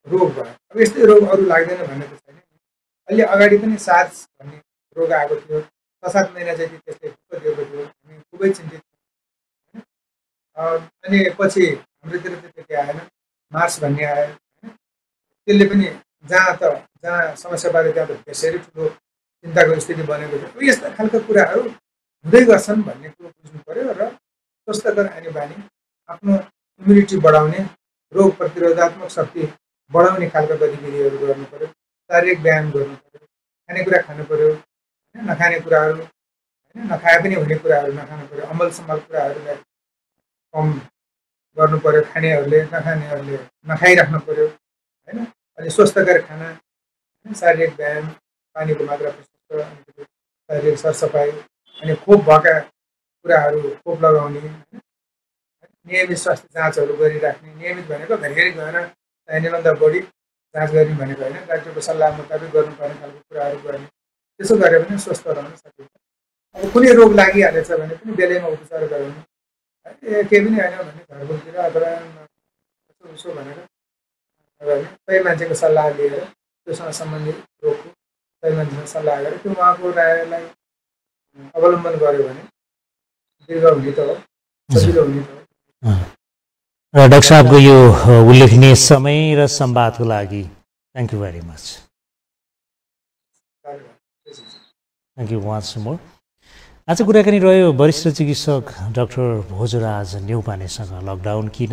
रोग भयो, अब यस्तै रोग अरू लाग्दैन भन्ने त छैन। अहिले अगाडि पनि सार्स भन्ने रोग आएको थियो, 6-7 महिना चाहिँ त्यस्तै दिएको थियो, हामी खुबै चिन्तित थियौँ। अनि पछि हाम्रोतिर त त्यति आएन, मार्च भन्ने आयो होइन। त्यसले पनि जहाँ समस्याबारे त्यहाँ त त्यसरी ठुलो चिन्ताको स्थिति बनेको थियो। यस्ता खालका कुराहरू हुँदै गर्छन् भन्ने कुरो बुझ्नु पर्यो र स्वस्थकर खाने बानी, आफ्नो इम्युनिटी बढाउने, रोग प्रतिरोधात्मक शक्ति बढाउने खालका गतिविधिहरू गर्नु पर्यो, शारीरिक व्यायाम गर्नु पर्यो, खानेकुरा खानु पर्यो होइन, नखाने कुराहरू होइन, नखाए पनि हुने कुराहरू नखानु पर्यो, अमल समल कुराहरूलाई कम गर्नु पर्यो, खानेहरूले नखानेहरूले नखाइराख्नु पर्यो होइन। अनि स्वस्थकर खाना, शारीरिक व्यायाम, पानीको मात्रा प्रशस्त, शारीरिक सरसफाइ, अनि खोप भएका कुराहरू खोप लगाउने, नियमित स्वास्थ्य जाँचहरू गरिराख्ने। नियमित भनेको घरिघरि गएर चाहिनेभन्दा बढी जाँच गर्ने भनेको होइन, डाक्टरको सल्लाह मुताबिक गर्नुपर्ने खालको कुराहरू गर्ने। त्यसो गरे पनि स्वस्थ रहन सकिन्छ। अब कुनै रोग लागिहालेछ भने पनि बेलैमा उपचार गराउने, केही पनि होइन भने घरकोतिर अथवा उसो भनेर सही मान्छेको सल्लाह लिएर, त्योसँग सम्बन्धित रोगको सही मान्छेसँग सल्लाह गरेर त्यो उहाँको रायलाई अवलम्बन गर्यो भने दीर्घ हुने त हो, सजिलो हुने त हो। र डाक्टर साहबको यो उल्लेखनीय समय र संवादको लागि thank you very much. Thank you once more. आज कुराकानी रह्यो वरिष्ठ चिकित्सक डाक्टर भोजराज न्यौपानेसँग। लकडाउन किन,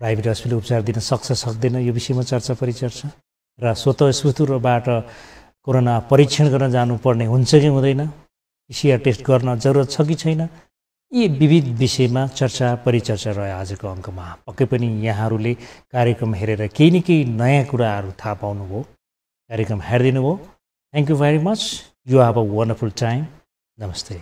प्राइभेट हस्पिटल उपचार दिन सक्छ सक्दैन, यो विषयमा चर्चा परिचर्चा र स्वतः स्फूर्तबाट कोरोना परीक्षण गर्न जानुपर्ने हुन्छ कि हुँदैन, PCR टेस्ट गर्न जरुरत छ कि छैन, यी विविध विषयमा चर्चा परिचर्चा रह्यो आजको अङ्कमा। पक्कै पनि यहाँहरूले कार्यक्रम हेरेर केही न केही नयाँ कुराहरू थाहा पाउनुभयो, कार्यक्रम हेरिदिनु भयो। Thank you very much. You have a wonderful time. नमस्ते।